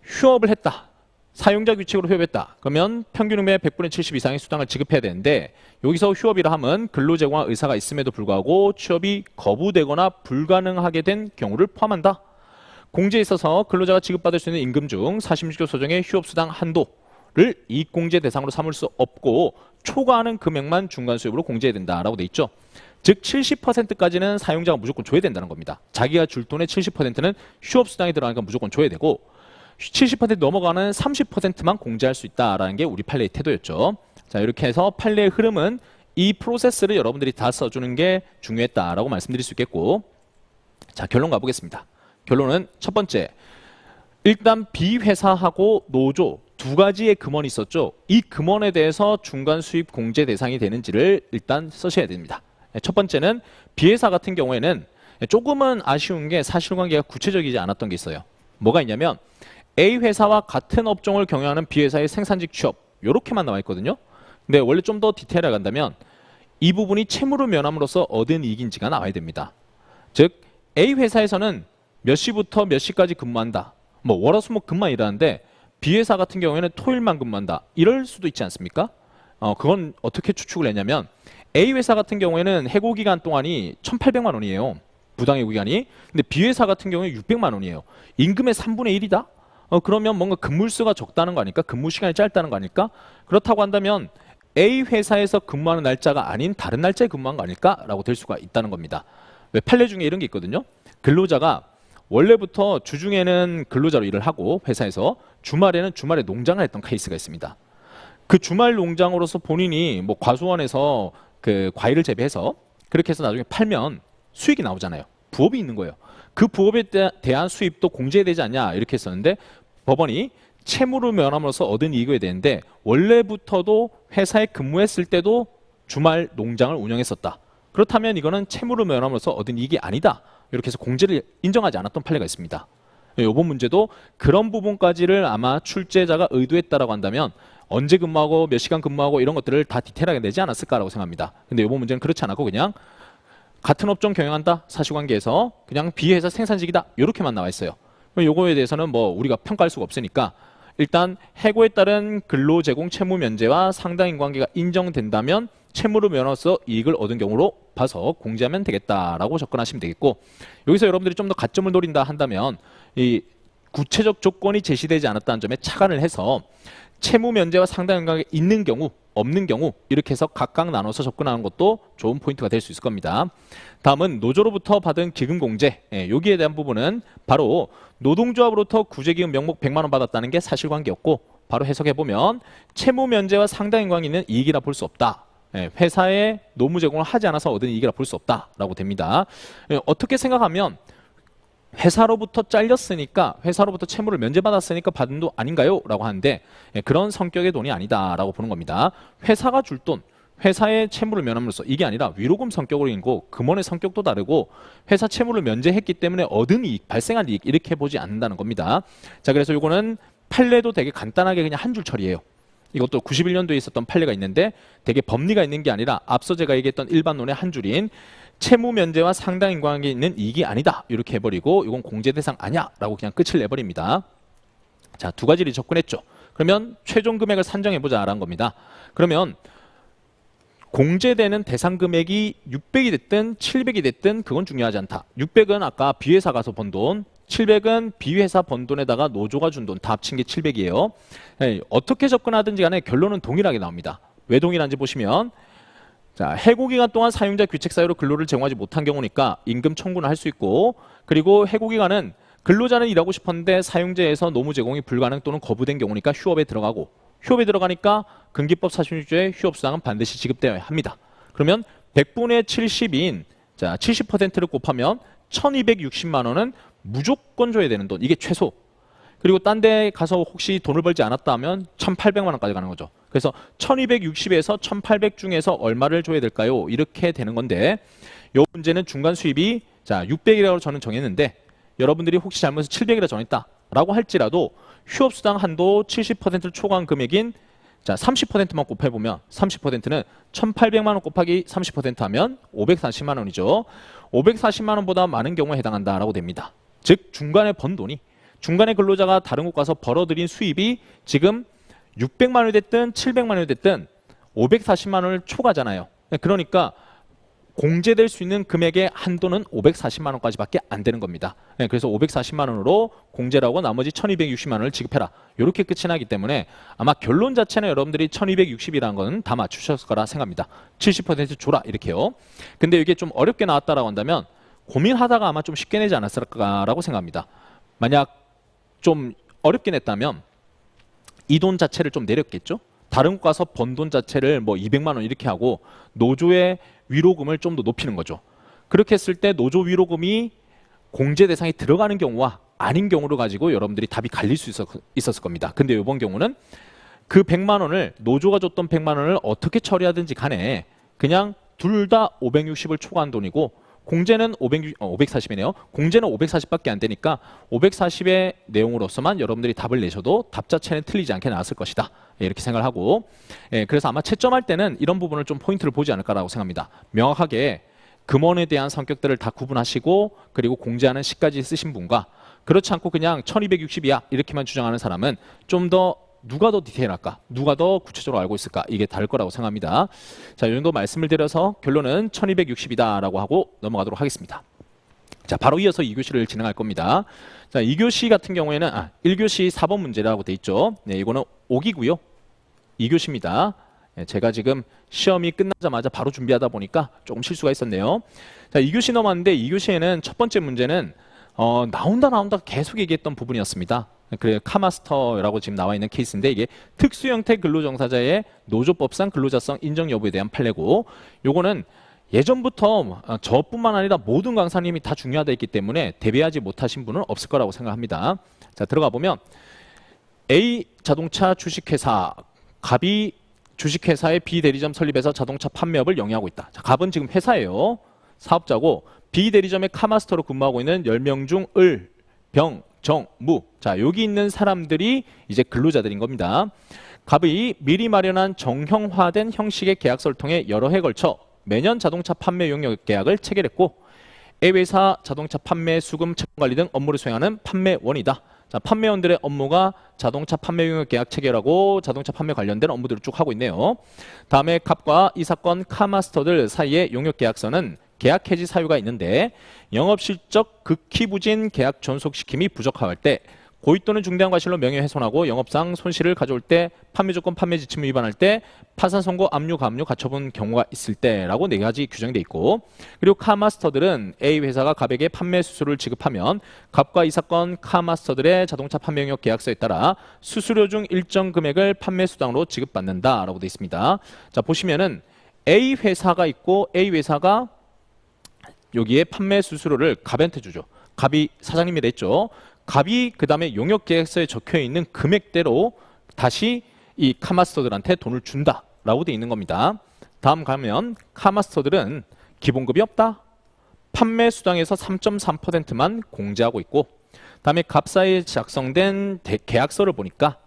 휴업을 했다. 사용자 규칙으로 휴업했다. 그러면 평균음의 100분의 70 이상의 수당을 지급해야 되는데 여기서 휴업이라 함은 근로 제공할 의사가 있음에도 불구하고 취업이 거부되거나 불가능하게 된 경우를 포함한다. 공제에 있어서 근로자가 지급받을 수 있는 임금 중 46조 소정의 휴업수당 한도를 이익공제 대상으로 삼을 수 없고 초과하는 금액만 중간수입으로 공제해야 된다라고 돼 있죠. 즉 70%까지는 사용자가 무조건 줘야 된다는 겁니다. 자기가 줄 돈의 70%는 휴업수당에 들어가니까 무조건 줘야 되고 70% 넘어가는 30%만 공제할 수 있다라는 게 우리 판례의 태도였죠. 자, 이렇게 해서 판례의 흐름은 이 프로세스를 여러분들이 다 써주는 게 중요했다라고 말씀드릴 수 있겠고, 자, 결론 가보겠습니다. 결론은 첫 번째, 일단 비회사하고 노조 두 가지의 금원이 있었죠. 이 금원에 대해서 중간 수입 공제 대상이 되는지를 일단 쓰셔야 됩니다. 첫 번째는 비회사 같은 경우에는 조금은 아쉬운 게 사실관계가 구체적이지 않았던 게 있어요. 뭐가 있냐면 A 회사와 같은 업종을 경영하는 B 회사의 생산직 취업 이렇게만 나와 있거든요. 근데 원래 좀 더 디테일하게 간다면 이 부분이 채무를 면함으로써 얻은 이익인지가 나와야 됩니다. 즉 A 회사에서는 몇 시부터 몇 시까지 근무한다. 뭐 월화수목 금만 일하는데 B 회사 같은 경우에는 토일만 근무한다. 이럴 수도 있지 않습니까? 그건 어떻게 추측을 했냐면 A 회사 같은 경우에는 해고 기간 동안이 1,800만 원이에요. 부당해고 기간이. 근데 B 회사 같은 경우에 600만 원이에요. 임금의 3분의 1이다? 그러면 뭔가 근무수가 적다는 거 아닐까? 근무 시간이 짧다는 거 아닐까? 그렇다고 한다면 A 회사에서 근무하는 날짜가 아닌 다른 날짜에 근무한 거 아닐까? 라고 될 수가 있다는 겁니다. 왜 판례 중에 이런 게 있거든요. 근로자가 원래부터 주중에는 근로자로 일을 하고 회사에서 주말에는 주말에 농장을 했던 케이스가 있습니다. 그 주말 농장으로서 본인이 뭐 과수원에서 그 과일을 재배해서 그렇게 해서 나중에 팔면 수익이 나오잖아요. 부업이 있는 거예요. 그 부업에 대한 수입도 공제되지 않냐 이렇게 했었는데 법원이 채무를 면함으로써 얻은 이익에 되는데 원래부터도 회사에 근무했을 때도 주말 농장을 운영했었다. 그렇다면 이거는 채무를 면함으로써 얻은 이익이 아니다. 이렇게 해서 공제를 인정하지 않았던 판례가 있습니다. 이번 문제도 그런 부분까지를 아마 출제자가 의도했다라고 한다면 언제 근무하고 몇 시간 근무하고 이런 것들을 다 디테일하게 내지 않았을까라고 생각합니다. 근데 이번 문제는 그렇지 않았고 그냥 같은 업종 경영한다 사실관계에서 그냥 B회사 생산직이다 이렇게만 나와 있어요. 요거에 대해서는 뭐 우리가 평가할 수가 없으니까 일단 해고에 따른 근로 제공 채무 면제와 상당 인과관계가 인정된다면 채무를 면허서 이익을 얻은 경우로 봐서 공제하면 되겠다라고 접근하시면 되겠고, 여기서 여러분들이 좀 더 가점을 노린다 한다면 이 구체적 조건이 제시되지 않았다는 점에 착안을 해서 채무 면제와 상당 인과관계가 있는 경우 없는 경우 이렇게 해서 각각 나눠서 접근하는 것도 좋은 포인트가 될 수 있을 겁니다. 다음은 노조로부터 받은 기금 공제, 여기에 대한 부분은 바로 노동조합으로부터 구제기금 명목 100만 원 받았다는 게 사실관계였고 바로 해석해보면 채무 면제와 상당 인과관계 있는 이익이라 볼 수 없다. 회사에 노무 제공을 하지 않아서 얻은 이익이라 볼 수 없다라고 됩니다. 어떻게 생각하면 회사로부터 잘렸으니까 회사로부터 채무를 면제받았으니까 받은 돈 아닌가요? 라고 하는데 그런 성격의 돈이 아니다라고 보는 겁니다. 회사가 줄 돈, 회사의 채무를 면함으로써 이게 아니라 위로금 성격으로 인고 금원의 성격도 다르고 회사 채무를 면제했기 때문에 얻은 이익, 발생한 이익 이렇게 보지 않는다는 겁니다. 자, 그래서 이거는 판례도 되게 간단하게 그냥 한 줄 처리예요. 이것도 91년도에 있었던 판례가 있는데 되게 법리가 있는 게 아니라 앞서 제가 얘기했던 일반론의 한 줄인 채무 면제와 상당 인과관계 있는 이익이 아니다 이렇게 해버리고 이건 공제 대상 아니야 라고 그냥 끝을 내버립니다. 자, 두 가지를 접근했죠. 그러면 최종 금액을 산정해보자 라는 겁니다. 그러면 공제되는 대상 금액이 600이 됐든 700이 됐든 그건 중요하지 않다. 600은 아까 B회사 가서 번 돈, 700은 B회사 번 돈에다가 노조가 준 돈 다 합친 게 700이에요. 어떻게 접근하든지 간에 결론은 동일하게 나옵니다. 왜 동일한지 보시면 자, 해고 기간 동안 사용자 규칙 사유로 근로를 제공하지 못한 경우니까 임금 청구는 할 수 있고, 그리고 해고 기간은 근로자는 일하고 싶었는데 사용자에서 노무 제공이 불가능 또는 거부된 경우니까 휴업에 들어가고, 휴업에 들어가니까 근기법 46조의 휴업수당은 반드시 지급되어야 합니다. 그러면 100분의 70인 자 70%를 곱하면 1260만 원은 무조건 줘야 되는 돈, 이게 최소. 그리고 딴 데 가서 혹시 돈을 벌지 않았다 하면 1800만 원까지 가는 거죠. 그래서 1260에서 1800 중에서 얼마를 줘야 될까요? 이렇게 되는 건데, 이 문제는 중간 수입이 자 600이라고 저는 정했는데, 여러분들이 혹시 잘못해서 700이라 정했다라고 할지라도 휴업수당 한도 70%를 초과한 금액인 자 30%만 곱해보면 30%는 1800만 원 곱하기 30% 하면 540만 원이죠. 540만 원보다 많은 경우에 해당한다라고 됩니다. 즉 중간에 번 돈이, 중간에 근로자가 다른 곳 가서 벌어들인 수입이 지금 600만 원이 됐든 700만 원이 됐든 540만 원을 초과잖아요. 그러니까 공제될 수 있는 금액의 한도는 540만 원까지밖에 안 되는 겁니다. 그래서 540만 원으로 공제를 하고 나머지 1260만 원을 지급해라. 이렇게 끝이 나기 때문에 아마 결론 자체는 여러분들이 1260이라는 건 다 맞추셨을 거라 생각합니다. 70% 줘라 이렇게요. 근데 이게 좀 어렵게 나왔다라고 한다면 고민하다가 아마 좀 쉽게 내지 않았을까라고 생각합니다. 만약 좀 어렵게 냈다면 이 돈 자체를 좀 내렸겠죠? 다른 곳 가서 번 돈 자체를 뭐 200만 원 이렇게 하고 노조의 위로금을 좀 더 높이는 거죠. 그렇게 했을 때 노조 위로금이 공제 대상에 들어가는 경우와 아닌 경우를 가지고 여러분들이 답이 갈릴 수 있었을 겁니다. 근데 이번 경우는 그 100만 원을, 노조가 줬던 100만 원을 어떻게 처리하든지 간에 그냥 둘 다 560을 초과한 돈이고, 공제는 540이네요. 공제는 540밖에 안 되니까 540의 내용으로서만 여러분들이 답을 내셔도 답 자체는 틀리지 않게 나왔을 것이다. 이렇게 생각을 하고, 그래서 아마 채점할 때는 이런 부분을 좀 포인트를 보지 않을까라고 생각합니다. 명확하게 금원에 대한 성격들을 다 구분하시고, 그리고 공제하는 시까지 쓰신 분과 그렇지 않고 그냥 1260이야 이렇게만 주장하는 사람은 좀 더 누가 더 디테일할까? 누가 더 구체적으로 알고 있을까? 이게 다를 거라고 생각합니다. 자, 이 정도 말씀을 드려서 결론은 1260이다라고 하고 넘어가도록 하겠습니다. 자, 바로 이어서 2교시를 진행할 겁니다. 자, 2교시 같은 경우에는 1교시 4번 문제라고 돼 있죠. 네, 이거는 5기고요. 2교시입니다. 네, 제가 지금 시험이 끝나자마자 바로 준비하다 보니까 조금 실수가 있었네요. 자, 2교시 넘어왔는데 2교시에는 첫 번째 문제는 나온다 계속 얘기했던 부분이었습니다. 그래 카마스터라고 지금 나와 있는 케이스인데, 이게 특수 형태 근로정사자의 노조법상 근로자성 인정 여부에 대한 판례고, 요거는 예전부터 저뿐만 아니라 모든 강사님이 다 중요하다 했기 때문에 대비하지 못하신 분은 없을 거라고 생각합니다. 자, 들어가 보면 A 자동차 주식회사 갑이 주식회사의 B 대리점 설립해서 자동차 판매업을 영위하고 있다. 자, 갑은 지금 회사예요. 사업자고, B 대리점의 카마스터로 근무하고 있는 10명 중 을, 병, 정, 무. 자, 여기 있는 사람들이 이제 근로자들인 겁니다. 갑이 미리 마련한 정형화된 형식의 계약서를 통해 여러 해 걸쳐 매년 자동차 판매 용역 계약을 체결했고, A회사 자동차 판매 수금 채권 관리 등 업무를 수행하는 판매원이다. 자, 판매원들의 업무가 자동차 판매 용역 계약 체결하고 자동차 판매 관련된 업무들을 쭉 하고 있네요. 다음에 갑과 이 사건 카마스터들 사이의 용역 계약서는 계약 해지 사유가 있는데, 영업실적 극히 부진 계약 존속시킴이 부적합할 때, 고의 또는 중대한 과실로 명예훼손하고 영업상 손실을 가져올 때, 판매조건 판매 지침을 위반할 때, 파산 선고, 압류, 가압류, 가처분 경우가 있을 때라고 4가지 규정이 돼 있고, 그리고 카마스터들은 A 회사가 갑에게 판매 수수료를 지급하면 갑과 이 사건 카마스터들의 자동차 판매 용역 계약서에 따라 수수료 중 일정 금액을 판매 수당으로 지급받는다라고 돼 있습니다. 자, 보시면은 A 회사가 있고, A 회사가 여기에 판매 수수료를 갑한테 주죠. 갑이 사장님이 냈죠. 갑이 그 다음에 용역계약서에 적혀있는 금액대로 다시 이 카마스터들한테 돈을 준다라고 돼 있는 겁니다. 다음 가면 카마스터들은 기본급이 없다. 판매 수당에서 3.3%만 공제하고 있고, 다음에 갑사에 작성된 계약서를 보니까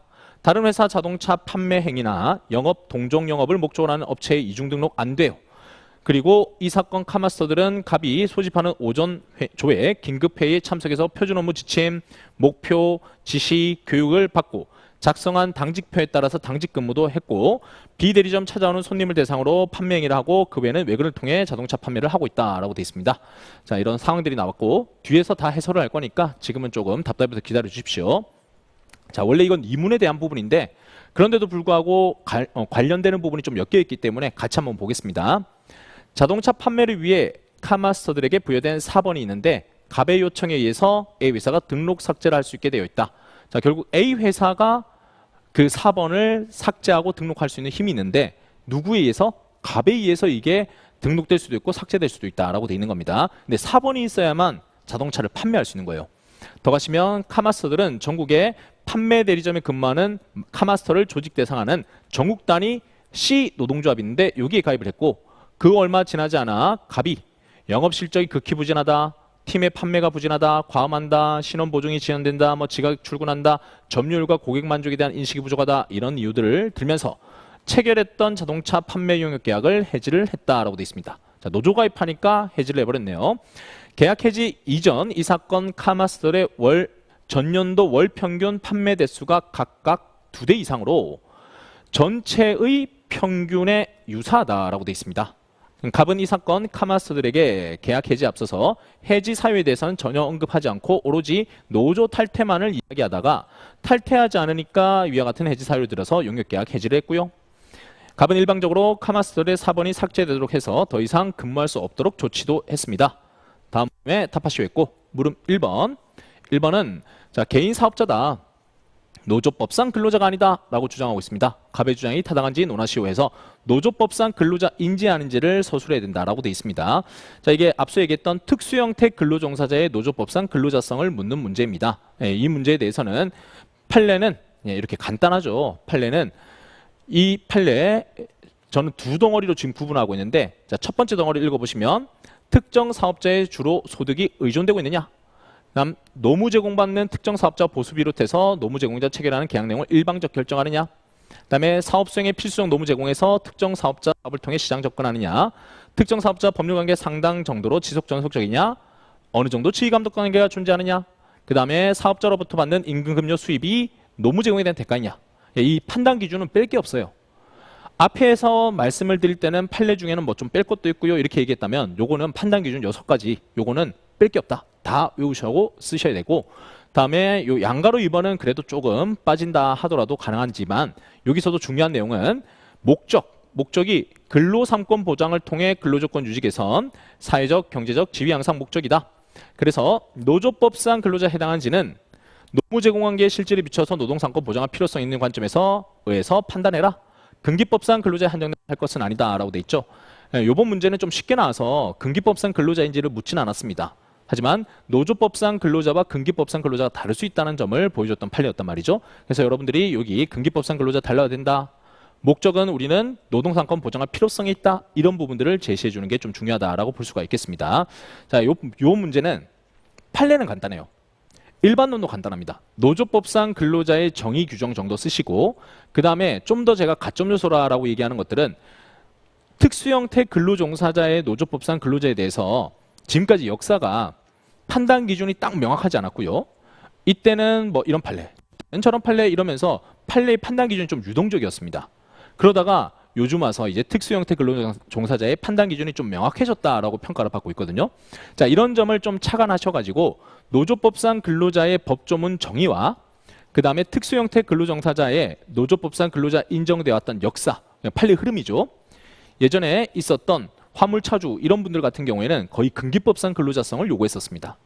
다른 회사 자동차 판매 행위나 영업, 동종 영업을 목적으로 하는 업체에 이중 등록 안 돼요. 그리고 이 사건 카마스터들은 갑이 소집하는 오전 조회, 긴급회의에 참석해서 표준 업무 지침, 목표, 지시, 교육을 받고 작성한 당직표에 따라서 당직 근무도 했고 비대리점 찾아오는 손님을 대상으로 판매 행위를 하고 그 외에는 외근을 통해 자동차 판매를 하고 있다라고 되어 있습니다. 자, 이런 상황들이 나왔고 뒤에서 다 해설을 할 거니까 지금은 조금 답답해서 기다려 주십시오. 자, 원래 이건 이문에 대한 부분인데 그런데도 불구하고 관련되는 부분이 좀 엮여 있기 때문에 같이 한번 보겠습니다. 자동차 판매를 위해 카마스터들에게 부여된 사번이 있는데 갑의 요청에 의해서 A 회사가 등록 삭제를 할 수 있게 되어 있다. 자, 결국 A 회사가 그 4번을 삭제하고 등록할 수 있는 힘이 있는데 누구에 의해서? 갑에 의해서 이게 등록될 수도 있고 삭제될 수도 있다라고 되어 있는 겁니다. 근데 4번이 있어야만 자동차를 판매할 수 있는 거예요. 더 가시면 카마스터들은 전국의 판매 대리점에 근무하는 카마스터를 조직 대상하는 전국 단위 C 노동조합이 있는데 여기에 가입을 했고 그 얼마 지나지 않아 갑이 영업 실적이 극히 부진하다, 팀의 판매가 부진하다, 과음한다, 신원 보증이 지연된다, 지각 출근한다, 점유율과 고객 만족에 대한 인식이 부족하다 이런 이유들을 들면서 체결했던 자동차 판매 용역 계약을 해지를 했다라고 되어 있습니다. 자, 노조 가입하니까 해지를 해버렸네요. 계약 해지 이전 이 사건 카마스터의 전년도 월 평균 판매 대수가 각각 2대 이상으로 전체의 평균에 유사하다라고 되어 있습니다. 갑은 이 사건 카마스터들에게 계약 해지에 앞서서 해지 사유에 대해서는 전혀 언급하지 않고 오로지 노조 탈퇴만을 이야기하다가 탈퇴하지 않으니까 위와 같은 해지 사유를 들어서 용역계약 해지를 했고요. 갑은 일방적으로 카마스터들의 4번이 삭제되도록 해서 더 이상 근무할 수 없도록 조치도 했습니다. 다음에 답하시오 했고 물음 1번. 1번은 자, 개인 사업자다. 노조법상 근로자가 아니다 라고 주장하고 있습니다. 갑의 주장이 타당한지 논하시오 해서 노조법상 근로자인지 아닌지를 서술해야 된다라고 되어 있습니다. 자, 이게 앞서 얘기했던 특수형태 근로종사자의 노조법상 근로자성을 묻는 문제입니다. 이 문제에 대해서는 판례는 이렇게 간단하죠. 판례는 이 판례에 저는 두 덩어리로 지금 구분하고 있는데 자, 첫 번째 덩어리 읽어보시면 특정 사업자의 주로 소득이 의존되고 있느냐, 다음 노무 제공받는 특정 사업자 보수 비롯해서 노무 제공자 체결하는 계약 내용을 일방적 결정하느냐, 그다음에 사업 수행의 필수적 노무 제공에서 특정 사업자 사업을 통해 시장 접근하느냐, 특정 사업자 법률관계 상당 정도로 지속 전속적이냐, 어느 정도 지휘감독 관계가 존재하느냐, 그다음에 사업자로부터 받는 임금급료 수입이 노무 제공에 대한 대가이냐. 이 판단 기준은 뺄 게 없어요. 앞에서 말씀을 드릴 때는 판례 중에는 뭐 좀 뺄 것도 있고요 이렇게 얘기했다면 요거는 판단 기준 6가지, 요거는 뺄 게 없다. 다 외우시고 쓰셔야 되고, 다음에 요 양가로 2번은 그래도 조금 빠진다 하더라도 가능하지만 여기서도 중요한 내용은 목적이 근로삼권 보장을 통해 근로조건 유지 개선, 사회적, 경제적 지위 향상 목적이다. 그래서 노조법상 근로자에 해당한지는 노무 제공관계에 실질에 비춰서 노동삼권 보장할 필요성 있는 관점에서 의해서 판단해라. 근기법상 근로자에 한정할 것은 아니다라고 돼 있죠. 이번 문제는 좀 쉽게 나와서 근기법상 근로자인지를 묻지는 않았습니다. 하지만 노조법상 근로자와 근기법상 근로자가 다를 수 있다는 점을 보여줬던 판례였단 말이죠. 그래서 여러분들이 여기 근기법상 근로자 달라야 된다. 목적은 우리는 노동상권 보장할 필요성이 있다. 이런 부분들을 제시해 주는 게 좀 중요하다라고 볼 수가 있겠습니다. 자, 요 문제는 판례는 간단해요. 일반론도 간단합니다. 노조법상 근로자의 정의 규정 정도 쓰시고 그 다음에 좀 더 제가 가점 요소라고 얘기하는 것들은 특수형태 근로종사자의 노조법상 근로자에 대해서 지금까지 역사가 판단 기준이 딱 명확하지 않았고요. 이때는 뭐 이런 판례, 저런 판례 이러면서 판례의 판단 기준이 좀 유동적이었습니다. 그러다가 요즘 와서 이제 특수형태 근로종사자의 판단 기준이 좀 명확해졌다라고 평가를 받고 있거든요. 자, 이런 점을 좀 착안하셔가지고 노조법상 근로자의 법조문 정의와 그 다음에 특수형태 근로종사자의 노조법상 근로자 인정되어 왔던 역사, 판례 흐름이죠. 예전에 있었던 화물차주 이런 분들 같은 경우에는 거의 근기법상 근로자성을 요구했었습니다.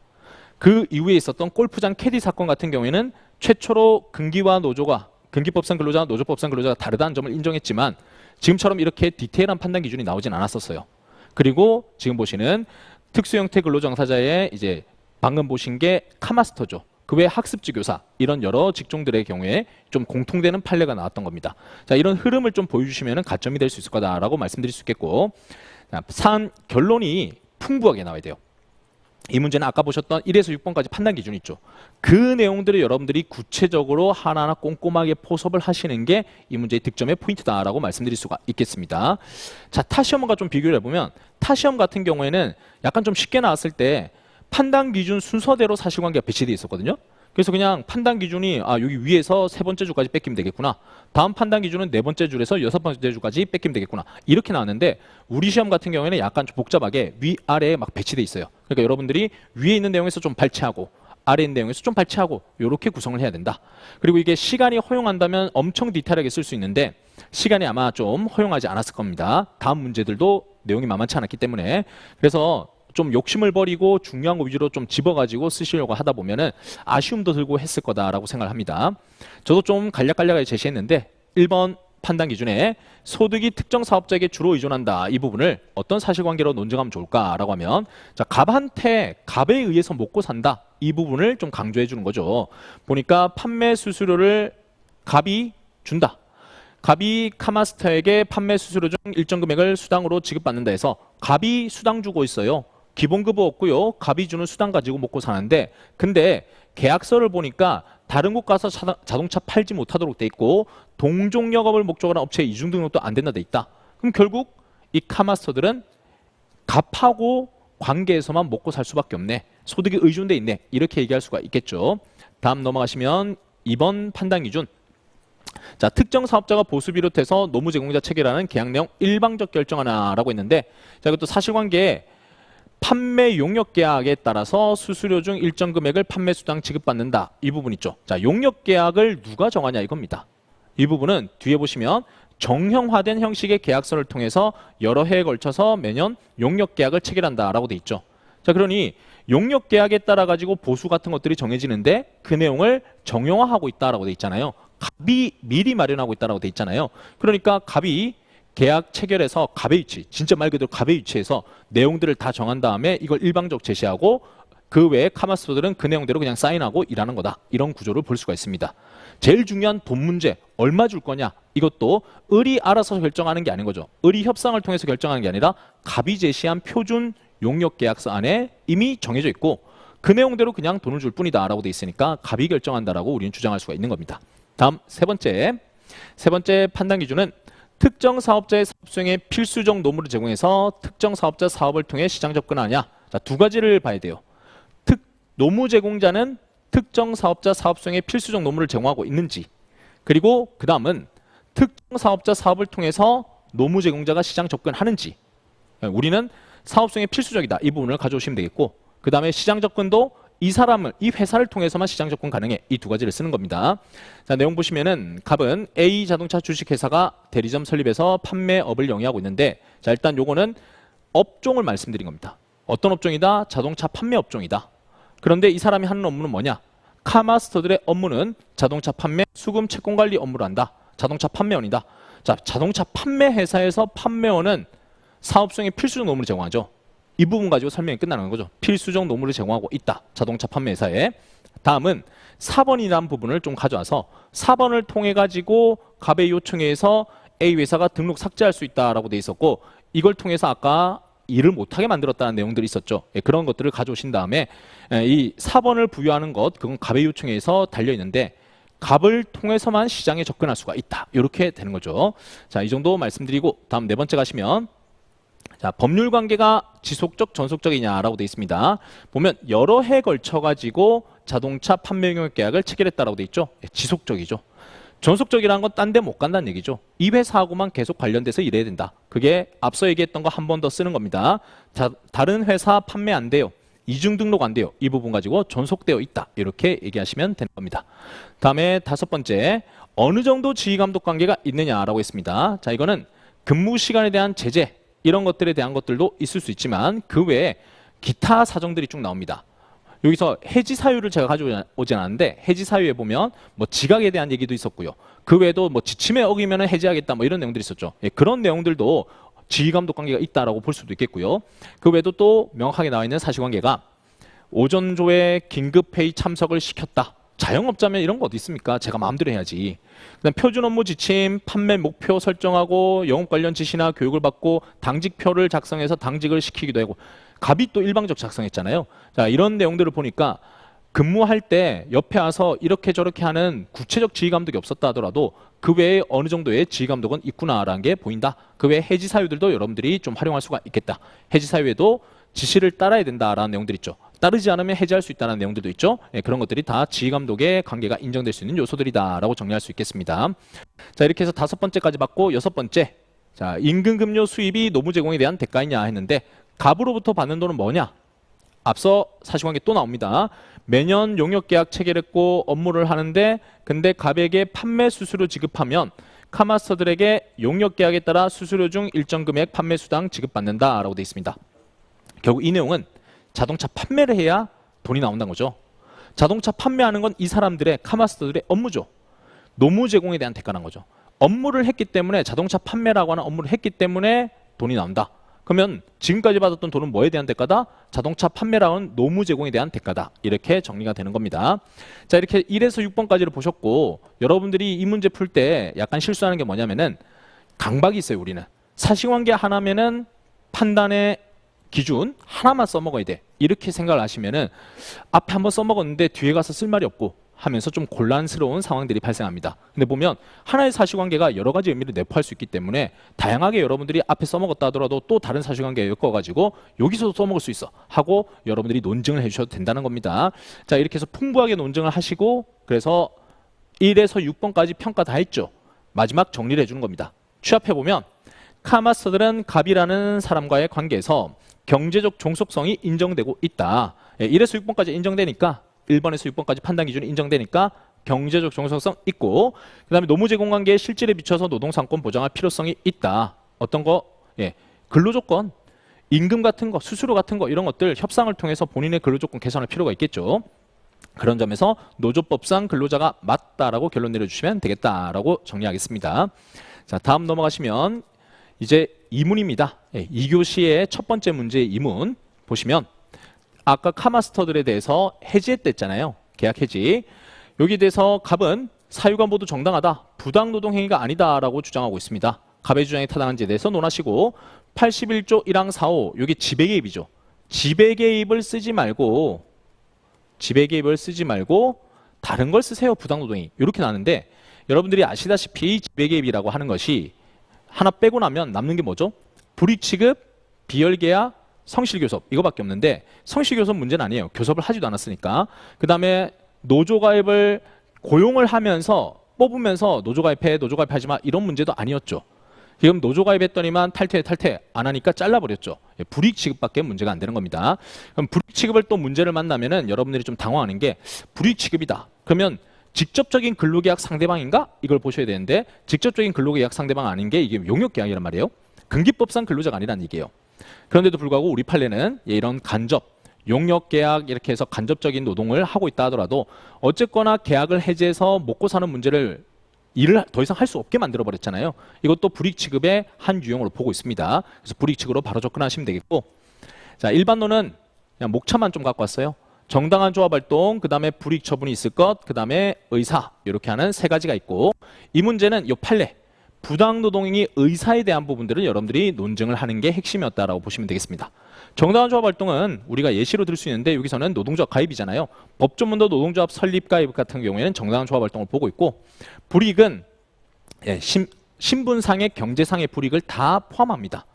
그 이후에 있었던 골프장 캐디 사건 같은 경우에는 최초로 근기와 노조가 근기법상 근로자와 노조법상 근로자가 다르다는 점을 인정했지만 지금처럼 이렇게 디테일한 판단 기준이 나오진 않았었어요. 그리고 지금 보시는 특수형태 근로종사자의 이제 방금 보신 게 카마스터죠. 그 외에 학습지 교사 이런 여러 직종들의 경우에 좀 공통되는 판례가 나왔던 겁니다. 자, 이런 흐름을 좀 보여주시면 가점이 될 수 있을 거다라고 말씀드릴 수 있겠고, 사안 결론이 풍부하게 나와야 돼요. 이 문제는 아까 보셨던 1에서 6번까지 판단 기준이 있죠. 그 내용들을 여러분들이 구체적으로 하나하나 꼼꼼하게 포섭을 하시는 게 이 문제의 득점의 포인트다라고 말씀드릴 수가 있겠습니다. 자, 타시험과 좀 비교를 해보면 타시험 같은 경우에는 약간 좀 쉽게 나왔을 때 판단 기준 순서대로 사실관계가 배치되어 있었거든요. 그래서 그냥 판단 기준이 여기 위에서 세 번째 줄까지 뺏기면 되겠구나. 다음 판단 기준은 네 번째 줄에서 여섯 번째 줄까지 뺏기면 되겠구나. 이렇게 나왔는데 우리 시험 같은 경우에는 약간 좀 복잡하게 위아래에 막 배치돼 있어요. 그러니까 여러분들이 위에 있는 내용에서 좀 발췌하고 아래 있는 내용에서 좀 발췌하고 이렇게 구성을 해야 된다. 그리고 이게 시간이 허용한다면 엄청 디테일하게 쓸 수 있는데 시간이 아마 좀 허용하지 않았을 겁니다. 다음 문제들도 내용이 만만치 않았기 때문에. 그래서 좀 욕심을 버리고 중요한 거 위주로 좀 집어가지고 쓰시려고 하다 보면은 아쉬움도 들고 했을 거다라고 생각을 합니다. 저도 좀 간략간략하게 제시했는데 1번 판단 기준에 소득이 특정 사업자에게 주로 의존한다. 이 부분을 어떤 사실관계로 논증하면 좋을까라고 하면 자, 갑한테 갑에 의해서 먹고 산다. 이 부분을 좀 강조해 주는 거죠. 보니까 판매 수수료를 갑이 준다. 갑이 카마스터에게 판매 수수료 중 일정 금액을 수당으로 지급받는다 해서 갑이 수당 주고 있어요. 기본급은 없고요. 갑이 주는 수당 가지고 먹고 사는데 근데 계약서를 보니까 다른 곳 가서 자동차 팔지 못하도록 돼 있고 동종 영업을 목적으로 한 업체에 이중 등록도 안 된다 돼 있다. 그럼 결국 이 카마스터들은 갑하고 관계에서만 먹고 살 수밖에 없네. 소득이 의존돼 있네. 이렇게 얘기할 수가 있겠죠. 다음 넘어가시면 2번 판단 기준. 자, 특정 사업자가 보수 비롯해서 노무 제공자 체결하는 계약 내용 일방적 결정하나라고 했는데 자, 이것도 사실관계에 판매 용역 계약에 따라서 수수료 중 일정 금액을 판매 수당 지급받는다. 이 부분 있죠. 자, 용역 계약을 누가 정하냐 이겁니다. 이 부분은 뒤에 보시면 정형화된 형식의 계약서를 통해서 여러 해에 걸쳐서 매년 용역 계약을 체결한다라고 돼 있죠. 자, 그러니 용역 계약에 따라 가지고 보수 같은 것들이 정해지는데 그 내용을 정형화하고 있다라고 돼 있잖아요. 갑이 미리 마련하고 있다라고 돼 있잖아요. 그러니까 갑이 계약 체결해서 갑의 위치, 진짜 말 그대로 갑의 위치에서 내용들을 다 정한 다음에 이걸 일방적 제시하고 그 외에 카마스터들은 그 내용대로 그냥 사인하고 일하는 거다. 이런 구조를 볼 수가 있습니다. 제일 중요한 돈 문제, 얼마 줄 거냐? 이것도 을이 알아서 결정하는 게 아닌 거죠. 을이 협상을 통해서 결정하는 게 아니라 갑이 제시한 표준 용역 계약서 안에 이미 정해져 있고 그 내용대로 그냥 돈을 줄 뿐이다 라고 돼 있으니까 갑이 결정한다라고 우리는 주장할 수가 있는 겁니다. 다음 세 번째 판단 기준은 특정 사업자의 사업 수행에 필수적 노무를 제공해서 특정 사업자 사업을 통해 시장 접근하냐. 자, 두 가지를 봐야 돼요. 노무 제공자는 특정 사업자 사업 수행에 필수적 노무를 제공하고 있는지, 그리고 그 다음은 특정 사업자 사업을 통해서 노무 제공자가 시장 접근하는지. 우리는 사업 수행에 필수적이다. 이 부분을 가져오시면 되겠고, 그 다음에 시장 접근도 이 회사를 통해서만 시장 접근 가능해. 이 두 가지를 쓰는 겁니다. 자, 내용 보시면은 갑은 A 자동차 주식회사가 대리점 설립해서 판매업을 영위하고 있는데 자, 일단 요거는 업종을 말씀드린 겁니다. 어떤 업종이다? 자동차 판매 업종이다. 그런데 이 사람이 하는 업무는 뭐냐? 카마스터들의 업무는 자동차 판매, 수금, 채권 관리 업무를 한다. 자동차 판매원이다. 자, 자동차 판매 회사에서 판매원은 사업성의 필수적 노무를 제공하죠. 이 부분 가지고 설명이 끝나는 거죠. 필수적 노무를 제공하고 있다. 자동차 판매 회사에. 다음은 4번이라는 부분을 좀 가져와서 4번을 통해 가지고 갑의 요청에 의해서 A 회사가 등록 삭제할 수 있다라고 돼 있었고 이걸 통해서 아까 일을 못하게 만들었다는 내용들이 있었죠. 그런 것들을 가져오신 다음에 이 4번을 부여하는 것 그건 갑의 요청에 의해서 달려 있는데 갑을 통해서만 시장에 접근할 수가 있다. 이렇게 되는 거죠. 자, 이 정도 말씀드리고 다음 네 번째 가시면 자, 법률 관계가 지속적, 전속적이냐라고 되어 있습니다. 보면 여러 해 걸쳐 가지고 자동차 판매 경영 계약을 체결했다라고 되어 있죠. 지속적이죠. 전속적이라는 건 딴 데 못 간다는 얘기죠. 이 회사하고만 계속 관련돼서 일해야 된다. 그게 앞서 얘기했던 거 한 번 더 쓰는 겁니다. 자, 다른 회사 판매 안 돼요. 이중 등록 안 돼요. 이 부분 가지고 전속되어 있다. 이렇게 얘기하시면 되는 겁니다. 다음에 다섯 번째, 어느 정도 지휘감독 관계가 있느냐라고 했습니다. 자, 이거는 근무 시간에 대한 제재 이런 것들에 대한 것들도 있을 수 있지만 그 외에 기타 사정들이 쭉 나옵니다. 여기서 해지 사유를 제가 가져오진 않았는데 해지 사유에 보면 뭐 지각에 대한 얘기도 있었고요. 그 외에도 뭐 지침에 어기면 해지하겠다 뭐 이런 내용들이 있었죠. 예, 그런 내용들도 지휘감독 관계가 있다라고 볼 수도 있겠고요. 그 외에도 또 명확하게 나와 있는 사실관계가 오전조에 긴급회의 참석을 시켰다. 자영업자면 이런 거 어디 있습니까? 제가 마음대로 해야지. 그다음 표준 업무 지침, 판매 목표 설정하고 영업 관련 지시나 교육을 받고 당직표를 작성해서 당직을 시키기도 하고 갑이 또 일방적 작성했잖아요. 자, 이런 내용들을 보니까 근무할 때 옆에 와서 이렇게 저렇게 하는 구체적 지휘 감독이 없었다 하더라도 그 외에 어느 정도의 지휘 감독은 있구나라는 게 보인다. 그 외에 해지 사유들도 여러분들이 좀 활용할 수가 있겠다. 해지 사유에도 지시를 따라야 된다라는 내용들 있죠. 따르지 않으면 해지할 수 있다는 내용들도 있죠. 예, 그런 것들이 다 지휘감독의 관계가 인정될 수 있는 요소들이다라고 정리할 수 있겠습니다. 자, 이렇게 해서 5번째까지 봤고 6번째. 자, 임금급료 수입이 노무 제공에 대한 대가이냐 했는데 갑으로부터 받는 돈은 뭐냐? 앞서 사실관계 또 나옵니다. 매년 용역계약 체결했고 업무를 하는데 근데 갑에게 판매 수수료 지급하면 카마스터들에게 용역계약에 따라 수수료 중 일정 금액 판매 수당 지급받는다라고 되어 있습니다. 결국 이 내용은 자동차 판매를 해야 돈이 나온다는 거죠. 자동차 판매하는 건 이 사람들의 카마스터들의 업무죠. 노무 제공에 대한 대가라는 거죠. 업무를 했기 때문에 자동차 판매라고 하는 업무를 했기 때문에 돈이 나온다. 그러면 지금까지 받았던 돈은 뭐에 대한 대가다? 자동차 판매라는 노무 제공에 대한 대가다. 이렇게 정리가 되는 겁니다. 자, 이렇게 1에서 6번까지를 보셨고 여러분들이 이 문제 풀 때 약간 실수하는 게 뭐냐면은 강박이 있어요. 우리는 사실관계 하나면은 판단의 기준 하나만 써먹어야 돼. 이렇게 생각을 하시면은 앞에 한번 써먹었는데 뒤에 가서 쓸 말이 없고 하면서 좀 곤란스러운 상황들이 발생합니다. 근데 보면 하나의 사실관계가 여러 가지 의미를 내포할 수 있기 때문에 다양하게 여러분들이 앞에 써먹었다 하더라도 또 다른 사실관계에 엮어가지고 여기서도 써먹을 수 있어 하고 여러분들이 논증을 해주셔도 된다는 겁니다. 자, 이렇게 해서 풍부하게 논증을 하시고 그래서 1에서 6번까지 평가 다 했죠. 마지막 정리를 해주는 겁니다. 취합해보면 카마스터들은 갑이라는 사람과의 관계에서 경제적 종속성이 인정되고 있다. 1에서 6번까지 인정되니까 1번에서 6번까지 판단 기준이 인정되니까 경제적 종속성 있고 그 다음에 노무 제공 관계의 실질에 비춰서 노동상권 보장할 필요성이 있다. 어떤 거? 예, 근로조건, 임금 같은 거, 수수료 같은 거 이런 것들 협상을 통해서 본인의 근로조건 개선할 필요가 있겠죠. 그런 점에서 노조법상 근로자가 맞다라고 결론 내려주시면 되겠다라고 정리하겠습니다. 자, 다음 넘어가시면 이제 이문입니다. 예, 2교시의 첫 번째 문제의 이문 보시면 아까 카마스터들에 대해서 해지했댔잖아요. 계약 해지. 여기에 대해서 갑은 사유가 모두 정당하다. 부당노동 행위가 아니다라고 주장하고 있습니다. 갑의 주장에 타당한지에 대해서 논하시고 81조 1항 4호 여기 지배개입이죠. 지배개입을 쓰지 말고 다른 걸 쓰세요. 부당노동이. 이렇게 나는데 여러분들이 아시다시피 지배개입이라고 하는 것이 하나 빼고 나면 남는 게 뭐죠? 불이익취급, 비열계약, 성실교섭 이거밖에 없는데 성실교섭 문제는 아니에요. 교섭을 하지도 않았으니까. 그 다음에 노조가입을 고용을 하면서 뽑으면서 노조가입하지 마 이런 문제도 아니었죠. 지금 노조가입했더니만 탈퇴 안 하니까 잘라버렸죠. 불이익 취급밖에 문제가 안 되는 겁니다. 그럼 불이익 취급을 또 문제를 만나면은 여러분들이 좀 당황하는 게 불이익 취급이다. 그러면 직접적인 근로계약 상대방인가? 이걸 보셔야 되는데 직접적인 근로계약 상대방 아닌 게 이게 용역계약이란 말이에요. 근기법상 근로자가 아니라는 얘기예요. 그런데도 불구하고 우리 판례는 이런 간접, 용역계약 이렇게 해서 간접적인 노동을 하고 있다 하더라도 어쨌거나 계약을 해지해서 먹고 사는 문제를 일을 더 이상 할 수 없게 만들어버렸잖아요. 이것도 불이익 취급의 한 유형으로 보고 있습니다. 그래서 불이익 취급으로 바로 접근하시면 되겠고 자, 일반론은 그냥 목차만 좀 갖고 왔어요. 정당한 조합활동, 그 다음에 불이익 처분이 있을 것, 그 다음에 의사 이렇게 하는 세 가지가 있고 이 문제는 이 판례 부당노동행위 의사에 대한 부분들은 여러분들이 논증을 하는 게 핵심이었다라고 보시면 되겠습니다. 정당한 조합활동은 우리가 예시로 들 수 있는데 여기서는 노동조합 가입이잖아요. 법조문도 노동조합 설립 가입 같은 경우에는 정당한 조합활동을 보고 있고 불이익은 신분상의 경제상의 불이익을 다 포함합니다.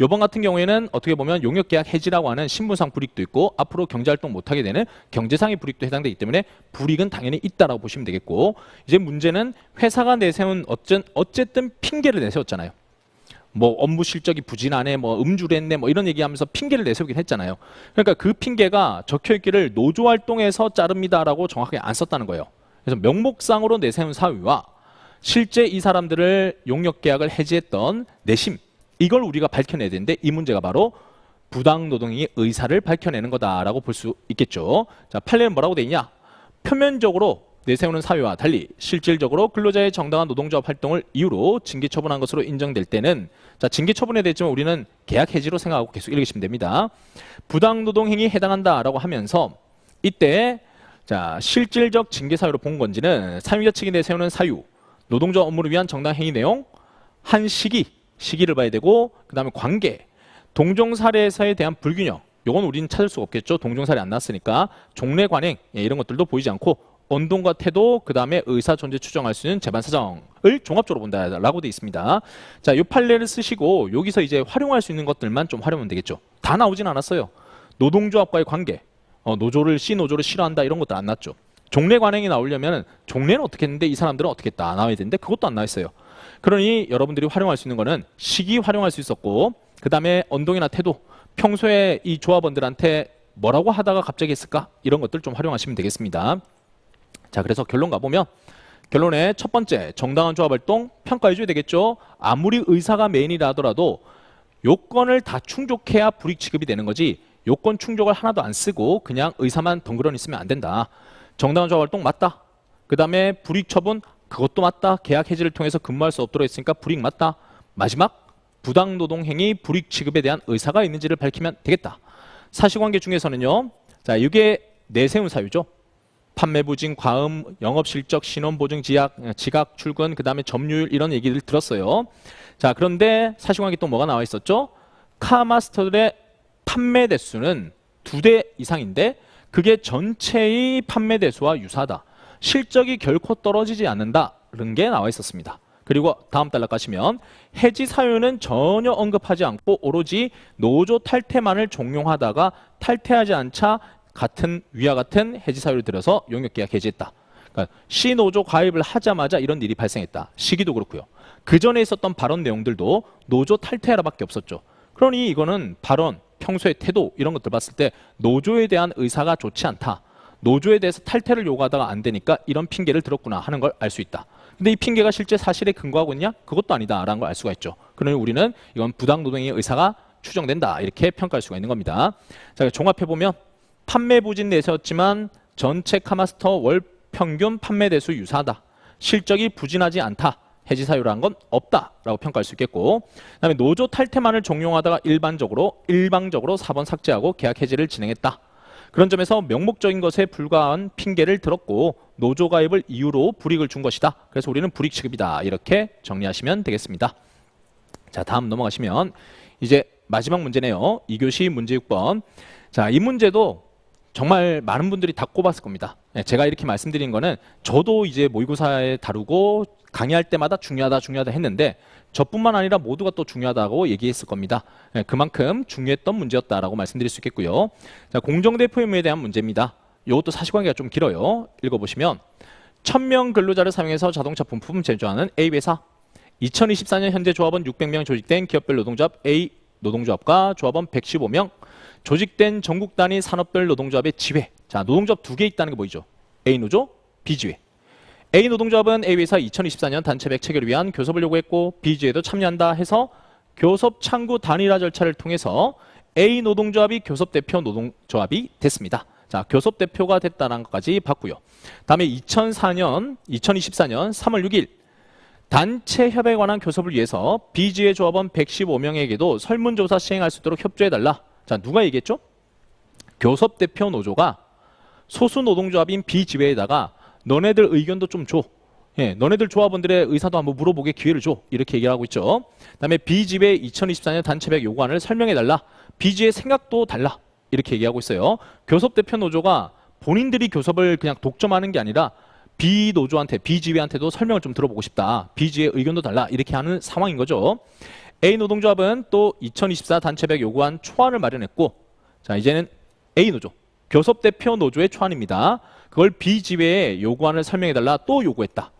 이번 같은 경우에는 어떻게 보면 용역계약 해지라고 하는 신분상 불이익도 있고 앞으로 경제활동 못하게 되는 경제상의 불이익도 해당되기 때문에 불이익은 당연히 있다라고 보시면 되겠고 이제 문제는 회사가 내세운 어쨌든 핑계를 내세웠잖아요. 뭐 업무 실적이 부진하네, 뭐 음주를 했네, 뭐 이런 얘기하면서 핑계를 내세우긴 했잖아요. 그러니까 그 핑계가 적혀있기를 노조활동에서 자릅니다라고 정확하게 안 썼다는 거예요. 그래서 명목상으로 내세운 사유와 실제 이 사람들을 용역계약을 해지했던 내심 이걸 우리가 밝혀내야 되는데 이 문제가 바로 부당노동행위 의사를 밝혀내는 거다라고 볼 수 있겠죠. 자, 판례는 뭐라고 돼 있냐? 표면적으로 내세우는 사유와 달리 실질적으로 근로자의 정당한 노동조합 활동을 이유로 징계 처분한 것으로 인정될 때는 자, 징계 처분에 대해서는 우리는 계약 해지로 생각하고 계속 읽으시면 됩니다. 부당노동행위에 해당한다라고 하면서 이때 자, 실질적 징계 사유로 본 건지는 사유자 측이 내세우는 사유, 노동조합 업무를 위한 정당 행위 내용, 한 시기를 봐야 되고 그 다음에 관계, 동종 사례에서에 대한 불균형 이건 우리는 찾을 수가 없겠죠. 동종 사례 안 나왔으니까 종래 관행 이런 것들도 보이지 않고 언동과 태도 그 다음에 의사 존재 추정할 수 있는 재반 사정을 종합적으로 본다라고 돼 있습니다. 자, 이 판례를 쓰시고 여기서 이제 활용할 수 있는 것들만 좀 활용하면 되겠죠. 다 나오진 않았어요. 노동조합과의 관계 노조를 C 노조를 싫어한다 이런 것도 안 났죠. 종래 관행이 나오려면 종래는 어떻게 했는데 이 사람들은 어떻게 했다 나와야 되는데 그것도 안 나와 있어요. 그러니 여러분들이 활용할 수 있는 거는 시기 활용할 수 있었고 그 다음에 언동이나 태도 평소에 이 조합원들한테 뭐라고 하다가 갑자기 했을까 이런 것들 좀 활용하시면 되겠습니다. 자, 그래서 결론 가보면 결론의 첫 번째 정당한 조합활동 평가해줘야 되겠죠. 아무리 의사가 메인이라 하더라도 요건을 다 충족해야 불이익 취급이 되는 거지 요건 충족을 하나도 안 쓰고 그냥 의사만 덩그러니 있으면 안 된다. 정당한 조합활동 맞다. 그 다음에 불이익 처분 그것도 맞다. 계약 해지를 통해서 근무할 수 없도록 했으니까 불이익 맞다. 마지막 부당노동행위 불이익 취급에 대한 의사가 있는지를 밝히면 되겠다. 사실관계 중에서는요. 자, 이게 내세운 사유죠. 판매 부진, 과음, 영업실적, 신원보증, 지각, 출근, 그 다음에 점유율 이런 얘기를 들었어요. 자, 그런데 사실관계 또 뭐가 나와 있었죠? 카마스터들의 판매 대수는 2대 이상인데 그게 전체의 판매 대수와 유사하다. 실적이 결코 떨어지지 않는다는 게 나와 있었습니다. 그리고 다음 달락 가시면 해지 사유는 전혀 언급하지 않고 오로지 노조 탈퇴만을 종용하다가 탈퇴하지 않자 위와 같은 해지 사유를 들여서 용역계약 해지했다. 그러니까 C노조 가입을 하자마자 이런 일이 발생했다. 시기도 그렇고요. 그 전에 있었던 발언 내용들도 노조 탈퇴하라밖에 없었죠. 그러니 이거는 발언, 평소의 태도 이런 것들 봤을 때 노조에 대한 의사가 좋지 않다. 노조에 대해서 탈퇴를 요구하다가 안 되니까 이런 핑계를 들었구나 하는 걸 알 수 있다. 근데 이 핑계가 실제 사실에 근거하고 있냐? 그것도 아니다라는 걸 알 수가 있죠. 그러니 우리는 이건 부당노동의 의사가 추정된다. 이렇게 평가할 수가 있는 겁니다. 자, 종합해보면 판매 부진 내세웠지만 전체 카마스터 월 평균 판매 대수 유사하다. 실적이 부진하지 않다. 해지 사유라는 건 없다라고 평가할 수 있겠고 그다음에 노조 탈퇴만을 종용하다가 일방적으로 4번 삭제하고 계약 해지를 진행했다. 그런 점에서 명목적인 것에 불과한 핑계를 들었고 노조 가입을 이유로 불이익을 준 것이다. 그래서 우리는 불이익 취급이다. 이렇게 정리하시면 되겠습니다. 자, 다음 넘어가시면 이제 마지막 문제네요. 2교시 문제 6번. 자, 이 문제도 정말 많은 분들이 다 꼽았을 겁니다. 제가 이렇게 말씀드린 거는 저도 이제 모의고사에 다루고 강의할 때마다 중요하다 했는데 저뿐만 아니라 모두가 또 중요하다고 얘기했을 겁니다. 그만큼 중요했던 문제였다라고 말씀드릴 수 있겠고요. 자, 공정대표 의무에 대한 문제입니다. 이것도 사실관계가 좀 길어요. 읽어보시면 1000명 근로자를 사용해서 자동차 부품 제조하는 A회사 2024년 현재 조합원 600명 조직된 기업별 노동조합 A 노동조합과 조합원 115명 조직된 전국 단위 산업별 노동조합의 지회. 자, 노동조합 2개 있다는 게 보이죠? A노조, B지회. A 노동조합은 A회사 2024년 단체백 체결을 위한 교섭을 요구했고 B지회도 참여한다 해서 교섭 창구 단일화 절차를 통해서 A 노동조합이 교섭대표 노동조합이 됐습니다. 자, 교섭대표가 됐다는 것까지 봤고요. 다음에 2024년 3월 6일 단체 협약에 관한 교섭을 위해서 B지회 조합원 115명에게도 설문조사 시행할 수 있도록 협조해달라. 자, 누가 얘기했죠? 교섭대표 노조가 소수 노동조합인 B지회에다가 너네들 의견도 좀 줘. 너네들 조합원들의 의사도 한번 물어보게 기회를 줘. 이렇게 얘기하고 있죠. 그다음에 B지회 2024년 단체백 요구안을 설명해달라. B지회 생각도 달라. 이렇게 얘기하고 있어요. 교섭대표 노조가 본인들이 교섭을 그냥 독점하는 게 아니라 B노조한테, B지회한테도 설명을 좀 들어보고 싶다. B지회 의견도 달라. 이렇게 하는 상황인 거죠. A 노동조합은 또 2024 단체백 요구안 초안을 마련했고 자, 이제는 A노조, 교섭대표 노조의 초안입니다. 그걸 B지회에 요구안을 설명해달라 또 요구했다.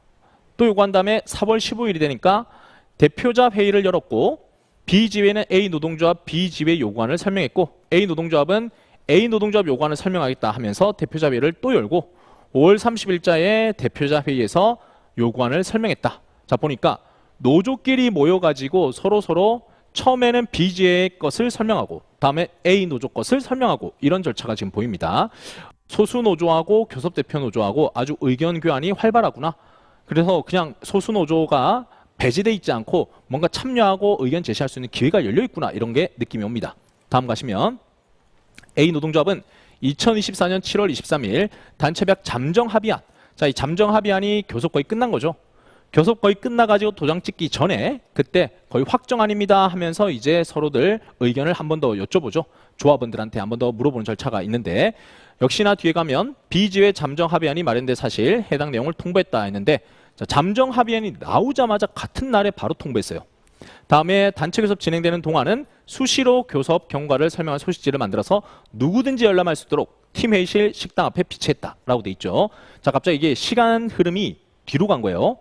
또 요구한 다음에 4월 15일이 되니까 대표자 회의를 열었고 B지회는 A 노동조합 B지회 요구안을 설명했고 A 노동조합은 A 노동조합 요구안을 설명하겠다 하면서 대표자 회의를 또 열고 5월 30일자에 대표자 회의에서 요구안을 설명했다. 자, 보니까 노조끼리 모여가지고 서로 처음에는 B지회의 것을 설명하고 다음에 A 노조 것을 설명하고 이런 절차가 지금 보입니다. 소수 노조하고 교섭대표 노조하고 아주 의견 교환이 활발하구나. 그래서 그냥 소수 노조가 배제돼 있지 않고 뭔가 참여하고 의견 제시할 수 있는 기회가 열려 있구나. 이런 게 느낌이 옵니다. 다음 가시면 A 노동조합은 2024년 7월 23일 단체백 잠정 합의안. 자, 이 잠정 합의안이 교섭 거의 끝난 거죠. 교섭 거의 끝나가지고 도장 찍기 전에 그때 거의 확정안입니다 하면서 이제 서로들 의견을 한 번 더 여쭤보죠. 조합원들한테 한 번 더 물어보는 절차가 있는데 역시나 뒤에 가면 B지회 잠정 합의안이 마련된 사실 해당 내용을 통보했다 했는데 자, 잠정 합의안이 나오자마자 같은 날에 바로 통보했어요. 다음에 단체 교섭 진행되는 동안은 수시로 교섭 경과를 설명한 소식지를 만들어서 누구든지 열람할 수 있도록 팀 회의실 식당 앞에 비치했다라고 돼 있죠. 자, 갑자기 이게 시간 흐름이 뒤로 간 거예요.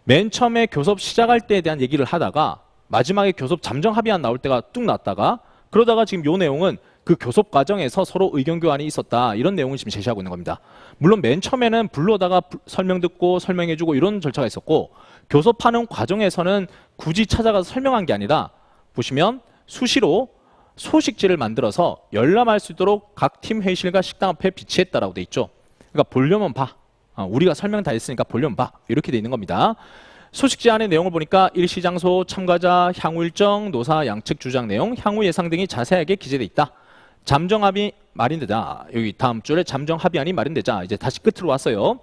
맨 처음에 교섭 시작할 때에 대한 얘기를 하다가 마지막에 교섭 잠정 합의안 나올 때가 뚝 났다가 그러다가 지금 요 내용은 그 교섭 과정에서 서로 의견 교환이 있었다 이런 내용을 지금 제시하고 있는 겁니다. 물론 맨 처음에는 불러다가 설명 듣고 설명해주고 이런 절차가 있었고 교섭하는 과정에서는 굳이 찾아가서 설명한 게 아니라 보시면 수시로 소식지를 만들어서 열람할 수 있도록 각 팀 회의실과 식당 앞에 비치했다라고 돼 있죠. 그러니까 보려면 봐. 우리가 설명 다 했으니까 보려면 봐. 이렇게 돼 있는 겁니다. 소식지 안의 내용을 보니까 일시 장소, 참가자, 향후 일정, 노사 양측 주장 내용, 향후 예상 등이 자세하게 기재돼 있다. 잠정 합의 마련되자. 여기 다음 줄에 잠정 합의안이 마련되자. 이제 다시 끝으로 왔어요.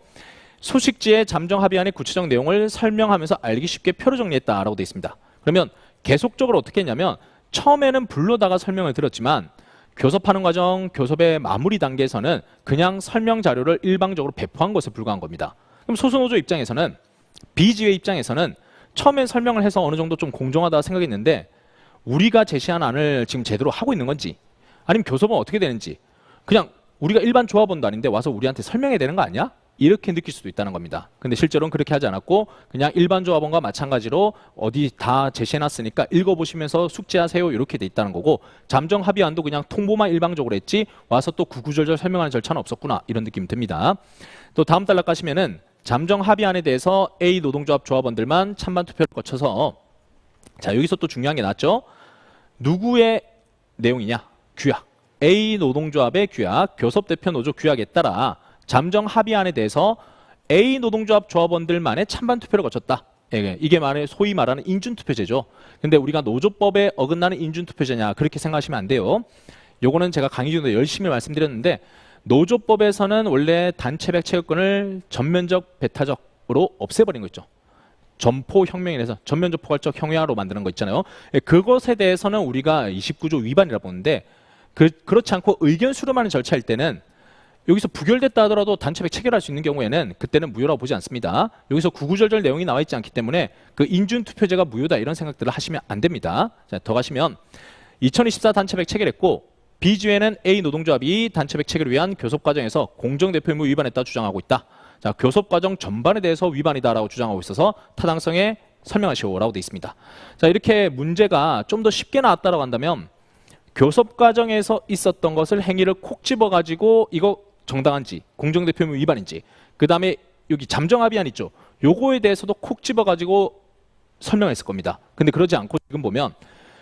소식지의 잠정 합의안의 구체적 내용을 설명하면서 알기 쉽게 표로 정리했다라고 돼 있습니다. 그러면 계속적으로 어떻게 했냐면 처음에는 불러다가 설명을 드렸지만 교섭하는 과정, 교섭의 마무리 단계에서는 그냥 설명 자료를 일방적으로 배포한 것에 불과한 겁니다. 그럼 소수노조 입장에서는 비지회 입장에서는 처음엔 설명을 해서 어느 정도 좀 공정하다 생각했는데 우리가 제시한 안을 지금 제대로 하고 있는 건지 아니면 교섭은 어떻게 되는지 그냥 우리가 일반 조합원도 아닌데 와서 우리한테 설명해야 되는 거 아니야? 이렇게 느낄 수도 있다는 겁니다. 근데 실제로는 그렇게 하지 않았고 그냥 일반 조합원과 마찬가지로 어디 다 제시해놨으니까 읽어보시면서 숙지하세요 이렇게 돼 있다는 거고 잠정 합의안도 그냥 통보만 일방적으로 했지 와서 또 구구절절 설명하는 절차는 없었구나 이런 느낌이 듭니다. 또 다음 단락 가시면은 잠정 합의안에 대해서 A 노동조합 조합원들만 찬반 투표를 거쳐서 자 여기서 또 중요한 게 나왔죠. 누구의 내용이냐? 규약. A 노동조합의 규약, 교섭대표 노조 규약에 따라 잠정 합의안에 대해서 A 노동조합 조합원들만의 찬반 투표를 거쳤다. 이게 소위 말하는 인준투표제죠. 근데 우리가 노조법에 어긋나는 인준투표제냐 그렇게 생각하시면 안 돼요. 요거는 제가 강의 중에 열심히 말씀드렸는데 노조법에서는 원래 단체백 체육권을 전면적 배타적으로 없애버린 거 있죠. 점포혁명이라서 전면적 포괄적 형해화로 만드는 거 있잖아요. 그것에 대해서는 우리가 29조 위반이라 보는데 그렇지 않고 의견 수렴하는 절차일 때는 여기서 부결됐다 하더라도 단체백 체결할 수 있는 경우에는 그때는 무효라고 보지 않습니다. 여기서 구구절절 내용이 나와 있지 않기 때문에 그 인준투표제가 무효다 이런 생각들을 하시면 안 됩니다. 자, 더 가시면 2024 단체백 체결했고 B지회는 A 노동조합이 단체백 체결을 위한 교섭 과정에서 공정대표 의무 위반했다 주장하고 있다. 자, 교섭 과정 전반에 대해서 위반이다라고 주장하고 있어서 타당성에 설명하시오라고 돼 있습니다. 자, 이렇게 문제가 좀 더 쉽게 나왔다라고 한다면 교섭 과정에서 있었던 것을 행위를 콕 집어가지고 이거 정당한지 공정대표 의무 위반인지 그 다음에 여기 잠정 합의안 있죠. 요거에 대해서도 콕 집어가지고 설명했을 겁니다. 근데 그러지 않고 지금 보면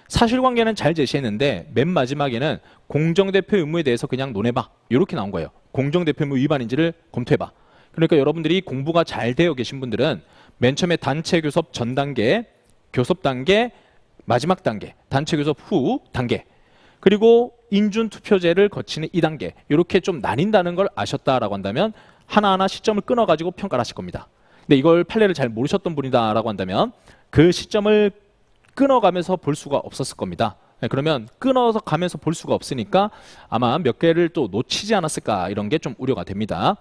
사실관계는 잘 제시했는데 맨 마지막에는 공정대표 의무에 대해서 그냥 논해봐 이렇게 나온 거예요. 공정대표 의무 위반인지를 검토해봐. 그러니까 여러분들이 공부가 잘 되어 계신 분들은 맨 처음에 단체 교섭 전 단계, 교섭 단계, 마지막 단계, 단체 교섭 후 단계 그리고 인준투표제를 거치는 2단계 이렇게 좀 나뉜다는 걸 아셨다라고 한다면 하나하나 시점을 끊어가지고 평가를 하실 겁니다. 근데 이걸 판례를 잘 모르셨던 분이다라고 한다면 그 시점을 끊어가면서 볼 수가 없었을 겁니다. 그러면 끊어서 가면서 볼 수가 없으니까 아마 몇 개를 또 놓치지 않았을까 이런 게 좀 우려가 됩니다.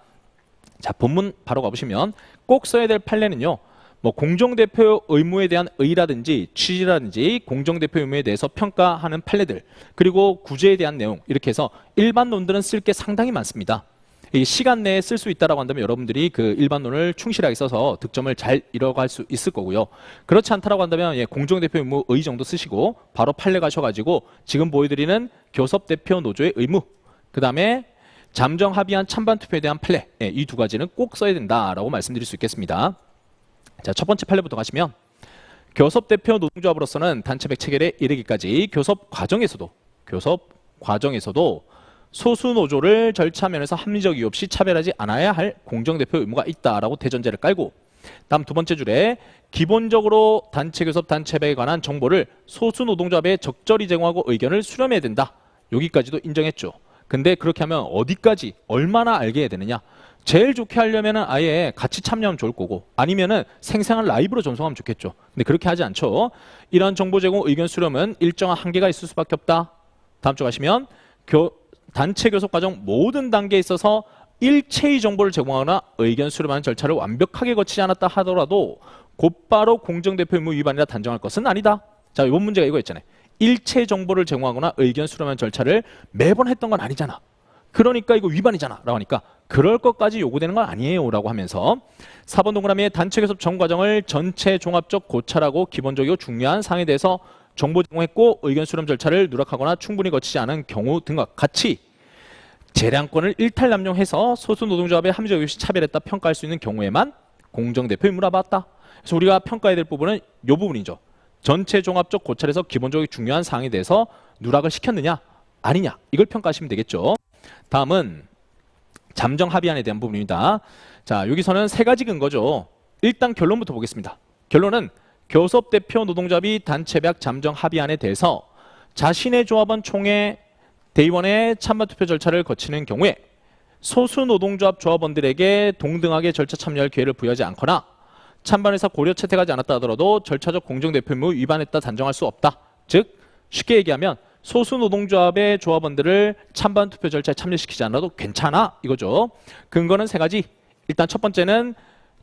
자, 본문 바로 가보시면 꼭 써야 될 판례는요. 뭐 공정대표 의무에 대한 의의라든지 취지라든지 공정대표 의무에 대해서 평가하는 판례들 그리고 구제에 대한 내용 이렇게 해서 일반론들은 쓸 게 상당히 많습니다. 이 시간 내에 쓸 수 있다라고 한다면 여러분들이 그 일반론을 충실하게 써서 득점을 잘 이뤄갈 수 있을 거고요. 그렇지 않다라고 한다면 공정대표 의무 의의 정도 쓰시고 바로 판례 가셔가지고 지금 보여드리는 교섭대표 노조의 의무 그 다음에 잠정 합의안 찬반 투표에 대한 판례 이 두 가지는 꼭 써야 된다라고 말씀드릴 수 있겠습니다. 자, 첫 번째 판례부터 가시면 교섭대표 노동조합으로서는 단체백 체결에 이르기까지 교섭 과정에서도 소수 노조를 절차 면에서 합리적 이유 없이 차별하지 않아야 할 공정대표 의무가 있다라고 대전제를 깔고 다음 두 번째 줄에 기본적으로 단체 교섭 단체백에 관한 정보를 소수 노동조합에 적절히 제공하고 의견을 수렴해야 된다. 여기까지도 인정했죠. 근데 그렇게 하면 어디까지 얼마나 알게 해야 되느냐? 제일 좋게 하려면은 아예 같이 참여하면 좋을 거고 아니면은 생생한 라이브로 전송하면 좋겠죠. 근데 그렇게 하지 않죠. 이러한 정보 제공 의견 수렴은 일정한 한계가 있을 수밖에 없다. 다음 주 가시면 단체 교섭 과정 모든 단계에 있어서 일체의 정보를 제공하거나 의견 수렴하는 절차를 완벽하게 거치지 않았다 하더라도 곧바로 공정대표 의무 위반이라 단정할 것은 아니다. 자, 이번 문제가 이거였잖아요. 일체 정보를 제공하거나 의견 수렴하는 절차를 매번 했던 건 아니잖아. 그러니까 이거 위반이잖아 라고 하니까 그럴 것까지 요구되는 건 아니에요 라고 하면서 4번 동그라미에 단체 교섭 전 과정을 전체 종합적 고찰하고 기본적이고 중요한 사항에 대해서 정보 제공했고 의견 수렴 절차를 누락하거나 충분히 거치지 않은 경우 등과 같이 재량권을 일탈남용해서 소수 노동조합의 합리적 이유시 차별했다 평가할 수 있는 경우에만 공정대표 의무라 봤다. 그래서 우리가 평가해야 될 부분은 이 부분이죠. 전체 종합적 고찰에서 기본적으로 중요한 사항에 대해서 누락을 시켰느냐 아니냐 이걸 평가하시면 되겠죠. 다음은 잠정 합의안에 대한 부분입니다. 자, 여기서는 세 가지 근거죠. 일단 결론부터 보겠습니다. 결론은 교섭대표 노동조합이 단체배약 잠정 합의안에 대해서 자신의 조합원 총회 대의원의 찬반 투표 절차를 거치는 경우에 소수 노동조합 조합원들에게 동등하게 절차 참여할 기회를 부여하지 않거나 찬반에서 고려 채택하지 않았다 하더라도 절차적 공정대표 의무 위반했다 단정할 수 없다. 즉 쉽게 얘기하면 소수 노동조합의 조합원들을 찬반 투표 절차에 참여시키지 않아도 괜찮아 이거죠. 근거는 세 가지. 일단 첫 번째는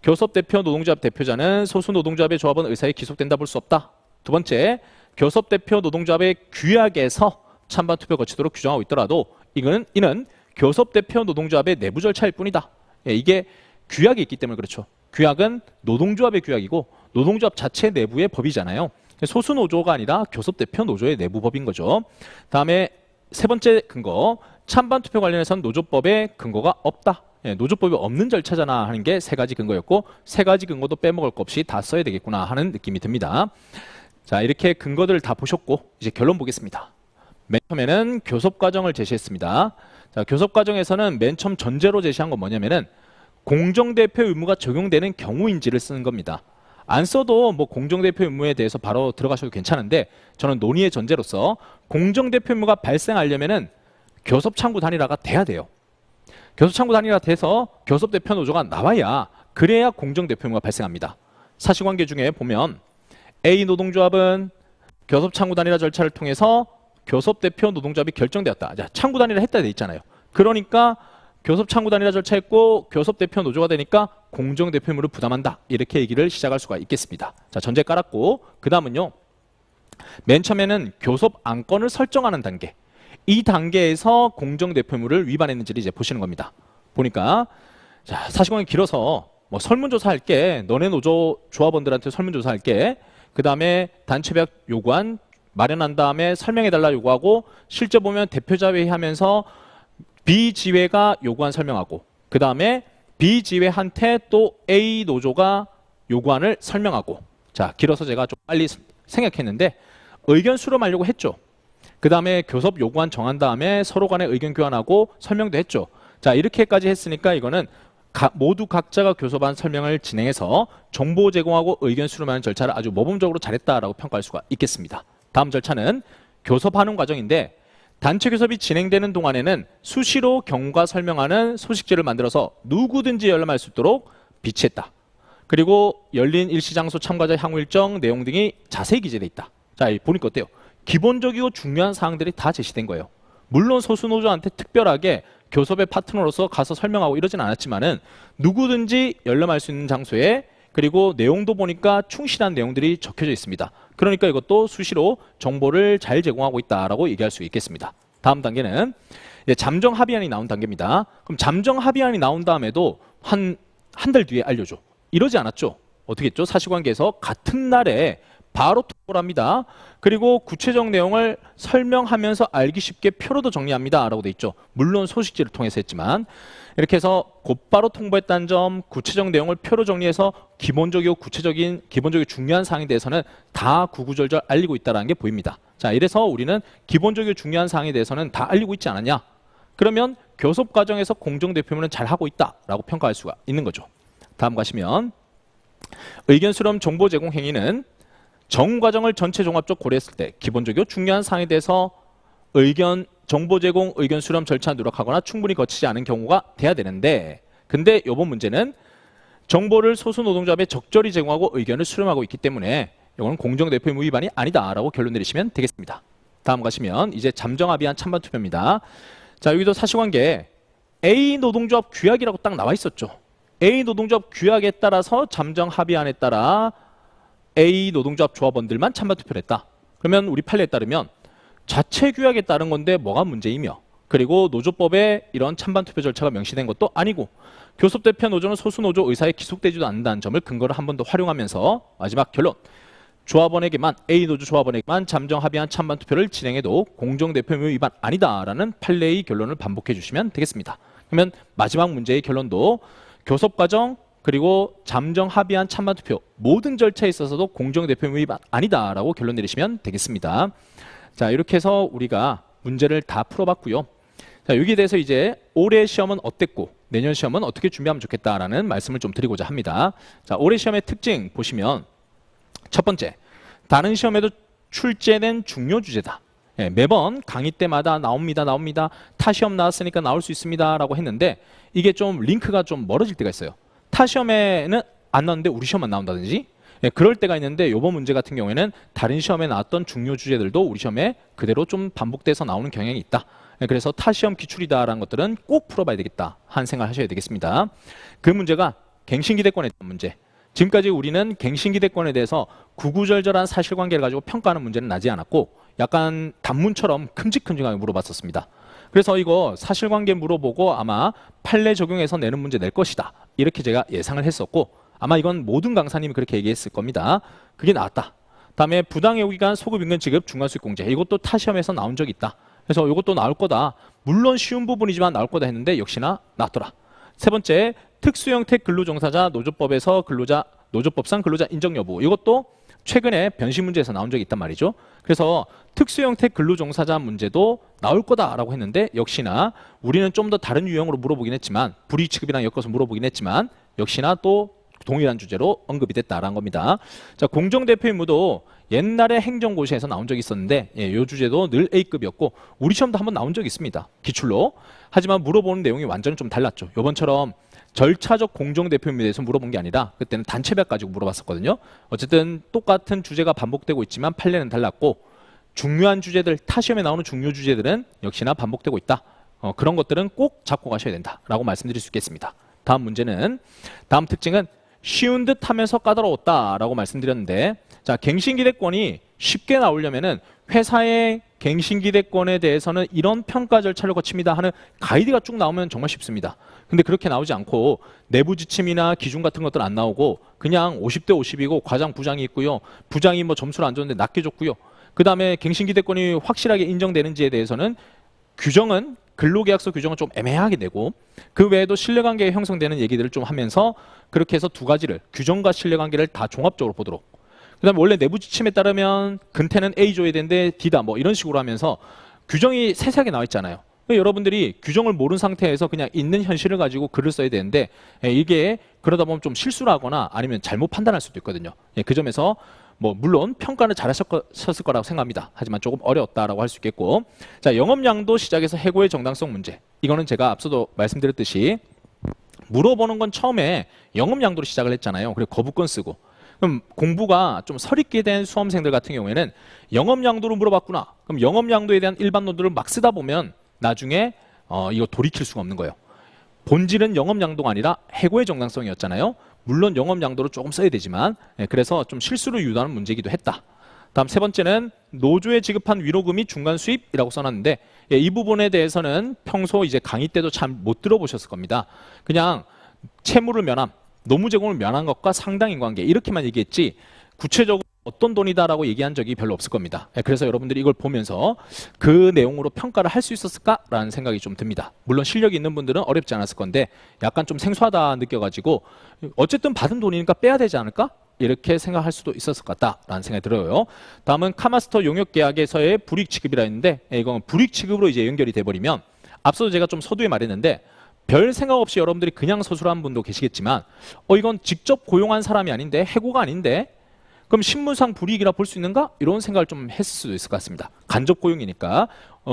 교섭대표 노동조합 대표자는 소수 노동조합의 조합원 의사에 기속된다 볼 수 없다. 두 번째, 교섭대표 노동조합의 규약에서 찬반 투표 거치도록 규정하고 있더라도 이는 교섭대표 노동조합의 내부 절차일 뿐이다. 예, 이게 규약이 있기 때문에 그렇죠. 규약은 노동조합의 규약이고 노동조합 자체 내부의 법이잖아요. 소수 노조가 아니라 교섭대표 노조의 내부 법인 거죠. 다음에 세 번째 근거, 찬반 투표 관련해서는 노조법에 근거가 없다. 예, 노조법이 없는 절차잖아 하는 게 세 가지 근거였고 세 가지 근거도 빼먹을 것 없이 다 써야 되겠구나 하는 느낌이 듭니다. 자, 이렇게 근거들을 다 보셨고 이제 결론 보겠습니다. 맨 처음에는 교섭 과정을 제시했습니다. 자, 교섭 과정에서는 맨 처음 전제로 제시한 건 뭐냐면은 공정대표 의무가 적용되는 경우인지를 쓰는 겁니다. 안 써도 뭐 공정대표 의무에 대해서 바로 들어가셔도 괜찮은데 저는 논의의 전제로서 공정대표 의무가 발생하려면은 교섭창구 단일화가 돼야 돼요. 교섭창구 단일화 돼서 교섭대표 노조가 나와야 그래야 공정대표 의무가 발생합니다. 사실관계 중에 보면 A 노동조합은 교섭창구 단일화 절차를 통해서 교섭대표 노동조합이 결정되었다. 자, 창구 단일화 했다 돼 있잖아요. 그러니까 교섭 창구 단일화 절차했고 교섭 대표 노조가 되니까 공정 대표 의무를 부담한다. 이렇게 얘기를 시작할 수가 있겠습니다. 자, 전제 깔았고 그 다음은요. 맨 처음에는 교섭 안건을 설정하는 단계. 이 단계에서 공정 대표 의무를 위반했는지를 이제 보시는 겁니다. 보니까 자, 사실관계 길어서 뭐 설문조사할게. 너네 노조 조합원들한테 설문조사할게. 그 다음에 단체배약 요구안 마련한 다음에 설명해달라 요구하고 실제 보면 대표자 회의하면서 B지회가 요구안 설명하고 그 다음에 B지회한테 또 A 노조가 요구안을 설명하고 자 길어서 제가 좀 빨리 생각했는데 의견 수렴하려고 했죠. 그 다음에 교섭 요구안 정한 다음에 서로 간에 의견 교환하고 설명도 했죠. 자 이렇게까지 했으니까 이거는 모두 각자가 교섭안 설명을 진행해서 정보 제공하고 의견 수렴하는 절차를 아주 모범적으로 잘했다라고 평가할 수가 있겠습니다. 다음 절차는 교섭하는 과정인데 단체 교섭이 진행되는 동안에는 수시로 경과 설명하는 소식지를 만들어서 누구든지 열람할 수 있도록 비치했다. 그리고 열린 일시장소 참가자 향후 일정 내용 등이 자세히 기재돼 있다. 자, 보니까 어때요? 기본적이고 중요한 사항들이 다 제시된 거예요. 물론 소수노조한테 특별하게 교섭의 파트너로서 가서 설명하고 이러진 않았지만은 누구든지 열람할 수 있는 장소에 그리고 내용도 보니까 충실한 내용들이 적혀져 있습니다. 그러니까 이것도 수시로 정보를 잘 제공하고 있다라고 얘기할 수 있겠습니다. 다음 단계는 이제 잠정 합의안이 나온 단계입니다. 그럼 잠정 합의안이 나온 다음에도 한 달 뒤에 알려줘. 이러지 않았죠. 어떻게 했죠? 사실관계에서 같은 날에 바로 통보를 합니다. 그리고 구체적 내용을 설명하면서 알기 쉽게 표로도 정리합니다. 라고 돼 있죠. 물론 소식지를 통해서 했지만 이렇게 해서 곧바로 통보했다는 점, 구체적 내용을 표로 정리해서 기본적이고 중요한 사항에 대해서는 다 구구절절 알리고 있다는 게 보입니다. 자, 이래서 우리는 기본적이고 중요한 사항에 대해서는 다 알리고 있지 않았냐? 그러면 교섭 과정에서 공정대표문은 잘 하고 있다라고 평가할 수가 있는 거죠. 다음 가시면 의견 수렴 정보 제공 행위는 정 과정을 전체 종합적 고려했을 때 기본적이고 중요한 사항에 대해서 정보 제공, 의견 수렴 절차 누락하거나 충분히 거치지 않은 경우가 돼야 되는데 근데 이번 문제는 정보를 소수 노동조합에 적절히 제공하고 의견을 수렴하고 있기 때문에 이거는 공정대표 의무 위반이 아니다라고 결론 내리시면 되겠습니다. 다음 가시면 이제 잠정 합의안 찬반 투표입니다. 자 여기도 사실관계 A 노동조합 규약이라고 딱 나와 있었죠. A 노동조합 규약에 따라서 잠정 합의안에 따라 A 노동조합 조합원들만 찬반 투표를 했다. 그러면 우리 판례에 따르면 자체 규약에 따른 건데 뭐가 문제이며 그리고 노조법에 이런 찬반 투표 절차가 명시된 것도 아니고 교섭 대표 노조는 소수 노조 의사에 기속되지도 않는다는 점을 근거로 한 번 더 활용하면서 마지막 결론. 조합원에게만 A노조 조합원에게만 잠정 합의한 찬반 투표를 진행해도 공정대표의무 위반 아니다라는 판례의 결론을 반복해 주시면 되겠습니다. 그러면 마지막 문제의 결론도 교섭 과정 그리고 잠정 합의한 찬반 투표 모든 절차에 있어서도 공정대표의무 위반 아니다라고 결론 내리시면 되겠습니다. 자, 이렇게 해서 우리가 문제를 다 풀어봤고요. 자, 여기에 대해서 이제 올해 시험은 어땠고 내년 시험은 어떻게 준비하면 좋겠다라는 말씀을 좀 드리고자 합니다. 자, 올해 시험의 특징 보시면 첫 번째, 다른 시험에도 출제된 중요 주제다. 예, 매번 강의 때마다 나옵니다. 타 시험 나왔으니까 나올 수 있습니다. 라고 했는데 이게 좀 링크가 좀 멀어질 때가 있어요. 타 시험에는 안 나왔는데 우리 시험만 나온다든지 예, 그럴 때가 있는데 이번 문제 같은 경우에는 다른 시험에 나왔던 중요 주제들도 우리 시험에 그대로 좀 반복돼서 나오는 경향이 있다. 예, 그래서 타 시험 기출이다라는 것들은 꼭 풀어봐야 되겠다 하는 생각을 하셔야 되겠습니다. 그 문제가 갱신기대권에 대한 문제. 지금까지 우리는 갱신기대권에 대해서 구구절절한 사실관계를 가지고 평가하는 문제는 나지 않았고 약간 단문처럼 큼직큼직하게 물어봤었습니다. 그래서 이거 사실관계 물어보고 아마 판례 적용해서 내는 문제 낼 것이다. 이렇게 제가 예상을 했었고 아마 이건 모든 강사님이 그렇게 얘기했을 겁니다. 그게 나왔다. 다음에 부당해고기간 소급임금 지급 중간수익공제. 이것도 타 시험에서 나온 적이 있다. 그래서 이것도 나올 거다. 물론 쉬운 부분이지만 나올 거다 했는데 역시나 나왔더라. 세 번째, 특수형태 근로종사자 노조법에서 노조법상 근로자 인정 여부. 이것도 최근에 변신 문제에서 나온 적이 있단 말이죠. 그래서 특수형태 근로종사자 문제도 나올 거다라고 했는데 역시나 우리는 좀 더 다른 유형으로 물어보긴 했지만 불이익취급이랑 엮어서 물어보긴 했지만 역시나 또 동일한 주제로 언급이 됐다라는 겁니다. 자, 공정대표 의무도 옛날에 행정고시에서 나온 적이 있었는데 이 주제도 늘 A급이었고 우리 시험도 한번 나온 적이 있습니다. 기출로. 하지만 물어보는 내용이 완전히 좀 달랐죠. 이번처럼 절차적 공정대표 의무에 대해서 물어본 게 아니라 그때는 단체별 가지고 물어봤었거든요. 어쨌든 똑같은 주제가 반복되고 있지만 판례는 달랐고 중요한 주제들, 타 시험에 나오는 중요 주제들은 역시나 반복되고 있다. 그런 것들은 꼭 잡고 가셔야 된다라고 말씀드릴 수 있겠습니다. 다음 문제는 다음 특징은 쉬운 듯 하면서 까다로웠다라고 말씀드렸는데 자, 갱신기대권이 쉽게 나오려면은 회사의 갱신기대권에 대해서는 이런 평가 절차를 거칩니다 하는 가이드가 쭉 나오면 정말 쉽습니다. 근데 그렇게 나오지 않고 내부 지침이나 기준 같은 것들 안 나오고 그냥 50대 50이고 과장 부장이 있고요. 부장이 뭐 점수를 안 줬는데 낮게 줬고요. 그 다음에 갱신기대권이 확실하게 인정되는지에 대해서는 규정은 근로계약서 규정은 좀 애매하게 내고 그 외에도 신뢰관계가 형성되는 얘기들을 좀 하면서 그렇게 해서 두 가지를 규정과 신뢰관계를 다 종합적으로 보도록 그 다음에 원래 내부 지침에 따르면 근태는 A 줘야 되는데 D다 뭐 이런 식으로 하면서 규정이 세세하게 나와 있잖아요. 여러분들이 규정을 모르는 상태에서 그냥 있는 현실을 가지고 글을 써야 되는데 이게 그러다 보면 좀 실수를 하거나 아니면 잘못 판단할 수도 있거든요. 그 점에서 뭐 물론 평가는 잘하셨을 거라고 생각합니다. 하지만 조금 어려웠다라고 할 수 있겠고 자, 영업양도 시작해서 해고의 정당성 문제 이거는 제가 앞서도 말씀드렸듯이 물어보는 건 처음에 영업양도로 시작을 했잖아요. 그리고 거부권 쓰고 그럼 공부가 좀 서있게 된 수험생들 같은 경우에는 영업양도로 물어봤구나. 그럼 영업양도에 대한 일반론들을 막 쓰다 보면 나중에 이거 돌이킬 수가 없는 거예요. 본질은 영업양도가 아니라 해고의 정당성이었잖아요. 물론 영업양도로 조금 써야 되지만 그래서 좀 실수를 유도하는 문제이기도 했다. 다음 세 번째는 노조에 지급한 위로금이 중간 수입이라고 써놨는데 이 부분에 대해서는 평소 이제 강의 때도 참 못 들어보셨을 겁니다. 그냥 채무를 면함, 노무 제공을 면한 것과 상당 인관계 이렇게만 얘기했지 구체적으로 어떤 돈이다라고 얘기한 적이 별로 없을 겁니다. 그래서 여러분들이 이걸 보면서 그 내용으로 평가를 할 수 있었을까라는 생각이 좀 듭니다. 물론 실력이 있는 분들은 어렵지 않았을 건데 약간 좀 생소하다 느껴가지고 어쨌든 받은 돈이니까 빼야 되지 않을까? 이렇게 생각할 수도 있었을 것 같다라는 생각이 들어요. 다음은 카마스터 용역계약에서의 불이익 취급이라 했는데 이건 불이익 취급으로 이제 연결이 돼버리면 앞서도 제가 좀 서두에 말했는데 별 생각 없이 여러분들이 그냥 서술한 분도 계시겠지만 이건 직접 고용한 사람이 아닌데 해고가 아닌데 그럼 신문상 불이익이라 볼 수 있는가? 이런 생각을 좀 했을 수도 있을 것 같습니다. 간접 고용이니까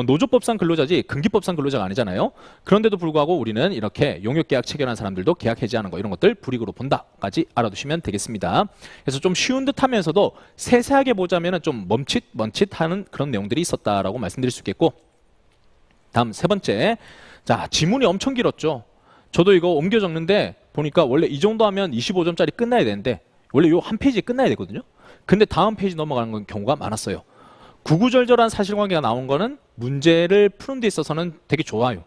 노조법상 근로자지 금기법상 근로자가 아니잖아요. 그런데도 불구하고 우리는 이렇게 용역계약 체결한 사람들도 계약 해지하는 거 이런 것들 불이익으로 본다까지 알아두시면 되겠습니다. 그래서 좀 쉬운 듯 하면서도 세세하게 보자면 좀 멈칫하는 그런 내용들이 있었다라고 말씀드릴 수 있겠고 다음 세 번째 자, 지문이 엄청 길었죠. 저도 이거 옮겨 적는데 보니까 원래 이 정도 하면 25점짜리 끝나야 되는데 원래 요 한 페이지 끝나야 되거든요. 근데 다음 페이지 넘어가는 경우가 많았어요. 구구절절한 사실관계가 나온 거는 문제를 푸는 데 있어서는 되게 좋아요.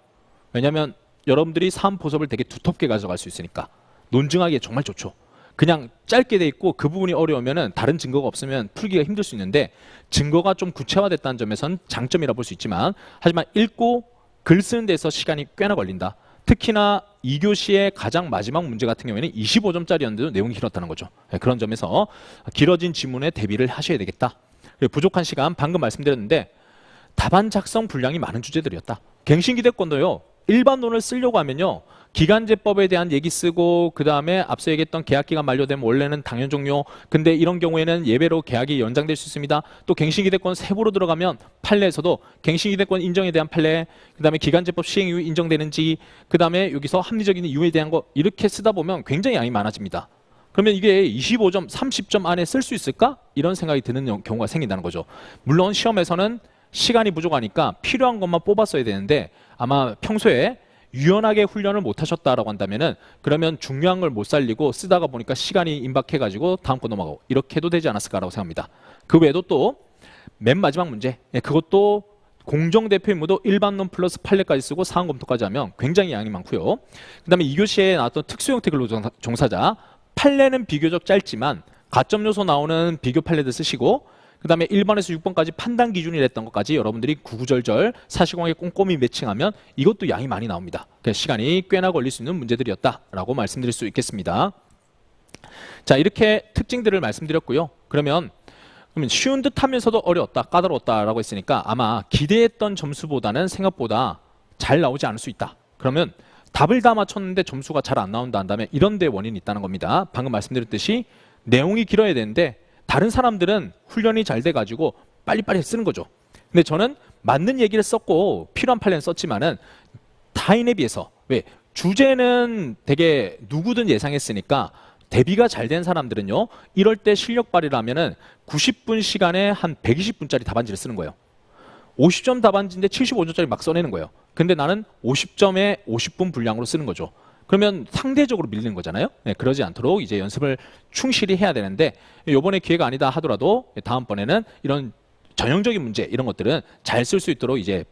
왜냐하면 여러분들이 사안 포섭을 되게 두텁게 가져갈 수 있으니까 논증하기에 정말 좋죠. 그냥 짧게 돼 있고 그 부분이 어려우면은 다른 증거가 없으면 풀기가 힘들 수 있는데 증거가 좀 구체화됐다는 점에서는 장점이라 볼 수 있지만 하지만 읽고 글 쓰는 데서 시간이 꽤나 걸린다. 특히나 2교시의 가장 마지막 문제 같은 경우에는 25점짜리였는데도 내용이 길었다는 거죠. 그런 점에서 길어진 지문에 대비를 하셔야 되겠다. 부족한 시간 방금 말씀드렸는데 답안 작성 분량이 많은 주제들이었다. 갱신기대권도요. 일반론을 쓰려고 하면요. 기간제법에 대한 얘기 쓰고 그 다음에 앞서 얘기했던 계약기간 만료되면 원래는 당연 종료. 근데 이런 경우에는 예외로 계약이 연장될 수 있습니다. 또 갱신기대권 세부로 들어가면 판례에서도 갱신기대권 인정에 대한 판례, 그 다음에 기간제법 시행 이후 인정되는지, 그 다음에 여기서 합리적인 이유에 대한 거 이렇게 쓰다 보면 굉장히 양이 많아집니다. 그러면 이게 25점, 30점 안에 쓸 수 있을까? 이런 생각이 드는 경우가 생긴다는 거죠. 물론 시험에서는 시간이 부족하니까 필요한 것만 뽑았어야 되는데 아마 평소에 유연하게 훈련을 못 하셨다라고 한다면은 그러면 중요한 걸 못 살리고 쓰다가 보니까 시간이 임박해가지고 다음 거 넘어가고 이렇게 해도 되지 않았을까라고 생각합니다. 그 외에도 또 맨 마지막 문제, 그것도 공정대표 임무도 일반론 플러스 판례까지 쓰고 사안 검토까지 하면 굉장히 양이 많고요. 그 다음에 2교시에 나왔던 특수형태 근로종사자 판례는 비교적 짧지만 가점 요소 나오는 비교 판례들 쓰시고 그 다음에 1번에서 6번까지 판단 기준이 됐던 것까지 여러분들이 구구절절 사실관계 꼼꼼히 매칭하면 이것도 양이 많이 나옵니다. 그래서 시간이 꽤나 걸릴 수 있는 문제들이었다라고 말씀드릴 수 있겠습니다. 자, 이렇게 특징들을 말씀드렸고요. 그러면 쉬운 듯 하면서도 어려웠다, 까다로웠다라고 했으니까 아마 기대했던 점수보다는 생각보다 잘 나오지 않을 수 있다. 그러면 답을 다 맞췄는데 점수가 잘 안 나온다 한다면 이런 데 원인이 있다는 겁니다. 방금 말씀드렸듯이 내용이 길어야 되는데 다른 사람들은 훈련이 잘 돼가지고 빨리빨리 쓰는 거죠. 근데 저는 맞는 얘기를 썼고 필요한 판례는 썼지만은 타인에 비해서 왜 주제는 되게 누구든 예상했으니까 대비가 잘 된 사람들은요 이럴 때 실력 발휘를 하면은 90분 시간에 한 120분짜리 답안지를 쓰는 거예요. 50점 답안지인데 75점짜리 막 써내는 거예요. 근데 나는 50점에 50분 분량으로 쓰는 거죠. 그러면 상대적으로 밀리는 거잖아요. 네, 그러지 않도록 이제 연습을 충실히 해야 되는데 이번에 기회가 아니다 하더라도 다음번에는 이런 전형적인 문제 이런 것들은 잘 쓸 수 있도록 이제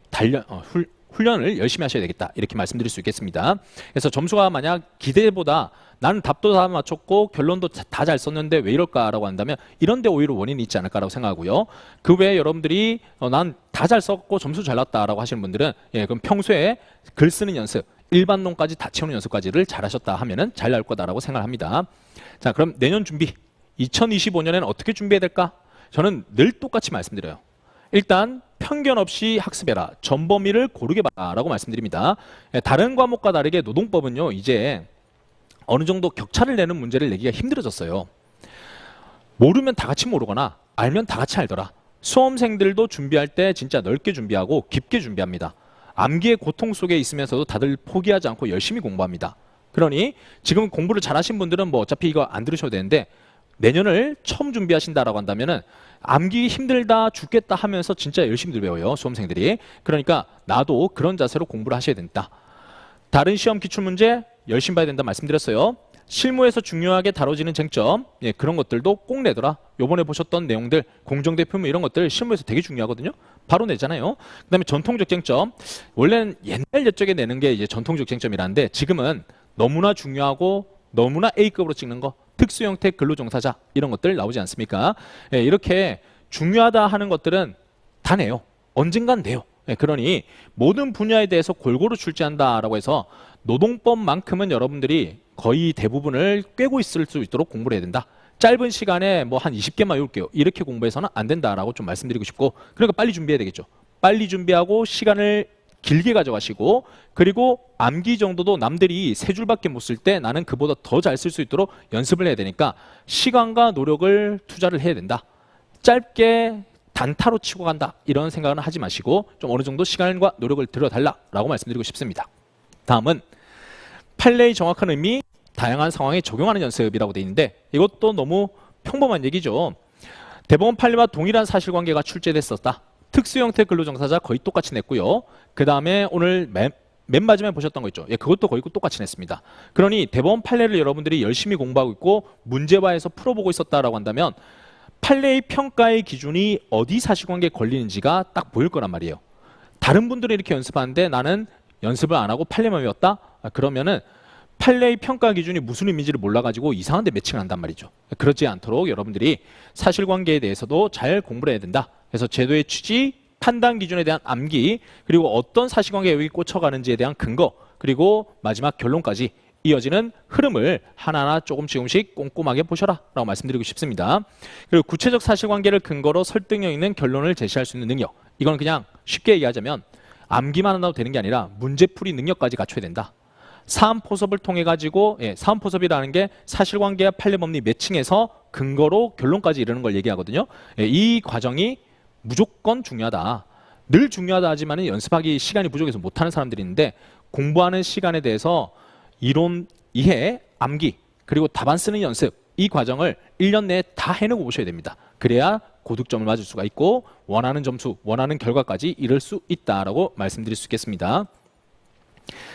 훈련을 열심히 하셔야 되겠다 이렇게 말씀드릴 수 있겠습니다. 그래서 점수가 만약 기대보다 나는 답도 다 맞췄고 결론도 다 잘 썼는데 왜 이럴까라고 한다면 이런 데 오히려 원인이 있지 않을까라고 생각하고요. 그 외에 여러분들이 난 다 잘 썼고 점수 잘 났다라고 하시는 분들은 그럼 평소에 글 쓰는 연습 일반론까지 다 채우는 연습까지를 잘 하셨다 하면은 잘 나올 거다라고 생각합니다. 자, 그럼 내년 준비 2025년에는 어떻게 준비해야 될까? 저는 늘 똑같이 말씀드려요. 일단 편견 없이 학습해라. 전범위를 고르게 봐라라고 말씀드립니다. 다른 과목과 다르게 노동법은요. 이제 어느 정도 격차를 내는 문제를 내기가 힘들어졌어요. 모르면 다 같이 모르거나 알면 다 같이 알더라. 수험생들도 준비할 때 진짜 넓게 준비하고 깊게 준비합니다. 암기의 고통 속에 있으면서도 다들 포기하지 않고 열심히 공부합니다. 그러니 지금 공부를 잘하신 분들은 뭐 어차피 이거 안 들으셔도 되는데 내년을 처음 준비하신다라고 한다면은 암기 힘들다 죽겠다 하면서 진짜 열심히 배워요 수험생들이. 그러니까 나도 그런 자세로 공부를 하셔야 된다. 다른 시험 기출문제 열심히 봐야 된다 말씀드렸어요. 실무에서 중요하게 다뤄지는 쟁점 그런 것들도 꼭 내더라. 요번에 보셨던 내용들 공정대표무 이런 것들 실무에서 되게 중요하거든요. 바로 내잖아요. 그 다음에 전통적 쟁점 원래는 옛날 옛적에 내는 게 이제 전통적 쟁점이라는데 지금은 너무나 중요하고 너무나 A급으로 찍는 거 특수형태 근로종사자 이런 것들 나오지 않습니까? 이렇게 중요하다 하는 것들은 다 내요. 언젠간 내요. 그러니 모든 분야에 대해서 골고루 출제한다라고 해서 노동법만큼은 여러분들이 거의 대부분을 꿰고 있을 수 있도록 공부를 해야 된다. 짧은 시간에 뭐 한 20개만 외울게요. 이렇게 공부해서는 안 된다라고 좀 말씀드리고 싶고 그러니까 빨리 준비해야 되겠죠. 빨리 준비하고 시간을 길게 가져가시고 그리고 암기 정도도 남들이 세 줄밖에 못 쓸 때 나는 그보다 더 잘 쓸 수 있도록 연습을 해야 되니까 시간과 노력을 투자를 해야 된다. 짧게 단타로 치고 간다 이런 생각은 하지 마시고 좀 어느 정도 시간과 노력을 들여달라라고 말씀드리고 싶습니다. 다음은 판례의 정확한 의미 다양한 상황에 적용하는 연습이라고 되어 있는데 이것도 너무 평범한 얘기죠. 대법원 판례와 동일한 사실관계가 출제됐었다. 특수형태 근로종사자 거의 똑같이 냈고요. 그 다음에 오늘 맨 마지막에 보셨던 거 있죠. 그것도 거의 똑같이 냈습니다. 그러니 대법원 판례를 여러분들이 열심히 공부하고 있고 문제화해서 풀어보고 있었다라고 한다면 판례의 평가의 기준이 어디 사실관계에 걸리는지가 딱 보일 거란 말이에요. 다른 분들이 이렇게 연습하는데 나는 연습을 안 하고 판례만 외웠다? 그러면은 판례의 평가 기준이 무슨 의미인지를 몰라가지고 이상한 데 매칭을 한단 말이죠. 그렇지 않도록 여러분들이 사실관계에 대해서도 잘 공부를 해야 된다. 그래서 제도의 취지, 판단 기준에 대한 암기, 그리고 어떤 사실관계에 여기 꽂혀가는지에 대한 근거, 그리고 마지막 결론까지 이어지는 흐름을 하나하나 조금씩 꼼꼼하게 보셔라 라고 말씀드리고 싶습니다. 그리고 구체적 사실관계를 근거로 설득력 있는 결론을 제시할 수 있는 능력, 이건 그냥 쉽게 얘기하자면 암기만 한다고 되는 게 아니라 문제풀이 능력까지 갖춰야 된다. 사안포섭을 통해 가지고, 사안포섭이라는 게 사실관계와 판례법리 매칭해서 근거로 결론까지 이르는 걸 얘기하거든요. 이 과정이 무조건 중요하다. 늘 중요하다 하지만 연습하기 시간이 부족해서 못하는 사람들이 있는데, 공부하는 시간에 대해서 이론 이해, 암기, 그리고 답안 쓰는 연습, 이 과정을 1년 내에 다 해내고 오셔야 됩니다. 그래야 고득점을 맞을 수가 있고 원하는 점수, 원하는 결과까지 이룰 수 있다라고 말씀드릴 수 있겠습니다.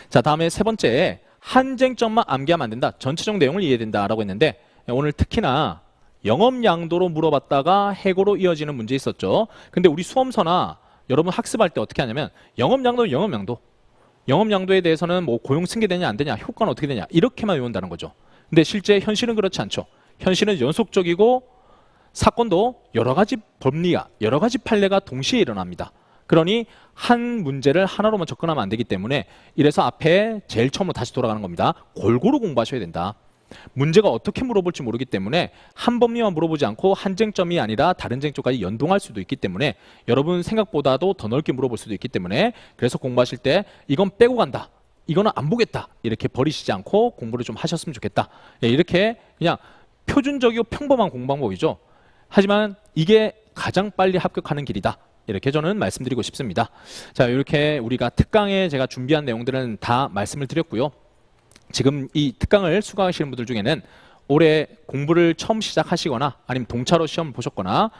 자, 다음에 세 번째, 한쟁점만 암기하면 안 된다. 전체적 내용을 이해해야 된다라고 했는데, 오늘 특히나 영업 양도로 물어봤다가 해고로 이어지는 문제 있었죠. 근데 우리 수험서나 여러분 학습할 때 어떻게 하냐면 영업 양도, 영업 양도에 대해서는 뭐 고용 승계되냐 안 되냐, 효과는 어떻게 되냐, 이렇게만 외운다는 거죠. 근데 실제 현실은 그렇지 않죠. 현실은 연속적이고 사건도 여러 가지 법리가, 여러 가지 판례가 동시에 일어납니다. 그러니 한 문제를 하나로만 접근하면 안 되기 때문에 이래서 앞에 제일 처음으로 다시 돌아가는 겁니다. 골고루 공부하셔야 된다. 문제가 어떻게 물어볼지 모르기 때문에 한 법리만 물어보지 않고 한 쟁점이 아니라 다른 쟁점까지 연동할 수도 있기 때문에 여러분 생각보다도 더 넓게 물어볼 수도 있기 때문에, 그래서 공부하실 때 이건 빼고 간다, 이거는 안 보겠다, 이렇게 버리시지 않고 공부를 좀 하셨으면 좋겠다. 이렇게 그냥 표준적이고 평범한 공부 방법이죠. 하지만 이게 가장 빨리 합격하는 길이다, 이렇게 저는 말씀드리고 싶습니다. 자, 이렇게 우리가 특강에 제가 준비한 내용들은 다 말씀을 드렸고요. 지금 이 특강을 수강하시는 분들 중에는 올해 공부를 처음 시작하시거나 아니면 동차로 시험을 보셨거나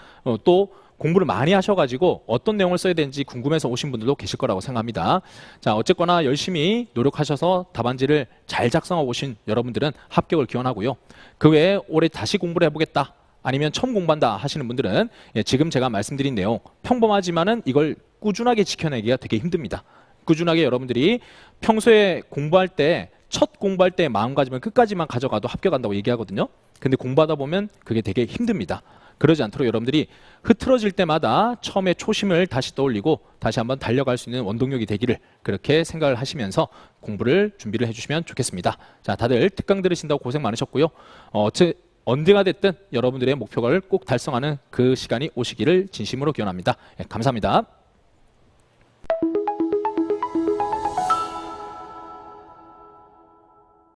또 공부를 많이 하셔가지고 어떤 내용을 써야 되는지 궁금해서 오신 분들도 계실 거라고 생각합니다. 자, 어쨌거나 열심히 노력하셔서 답안지를 잘 작성하고 오신 여러분들은 합격을 기원하고요. 그 외에 올해 다시 공부를 해보겠다, 아니면 처음 공부한다 하시는 분들은 지금 제가 말씀드린 내용 평범하지만은 이걸 꾸준하게 지켜내기가 되게 힘듭니다. 꾸준하게 여러분들이 평소에 공부할 때, 첫 공부할 때 마음가짐을 끝까지만 가져가도 합격한다고 얘기하거든요. 근데 공부하다 보면 그게 되게 힘듭니다. 그러지 않도록 여러분들이 흐트러질 때마다 처음에 초심을 다시 떠올리고 다시 한번 달려갈 수 있는 원동력이 되기를, 그렇게 생각을 하시면서 공부를 준비를 해주시면 좋겠습니다. 자, 다들 특강 들으신다고 고생 많으셨고요. 언제가 됐든 여러분들의 목표를 꼭 달성하는 그 시간이 오시기를 진심으로 기원합니다. 감사합니다.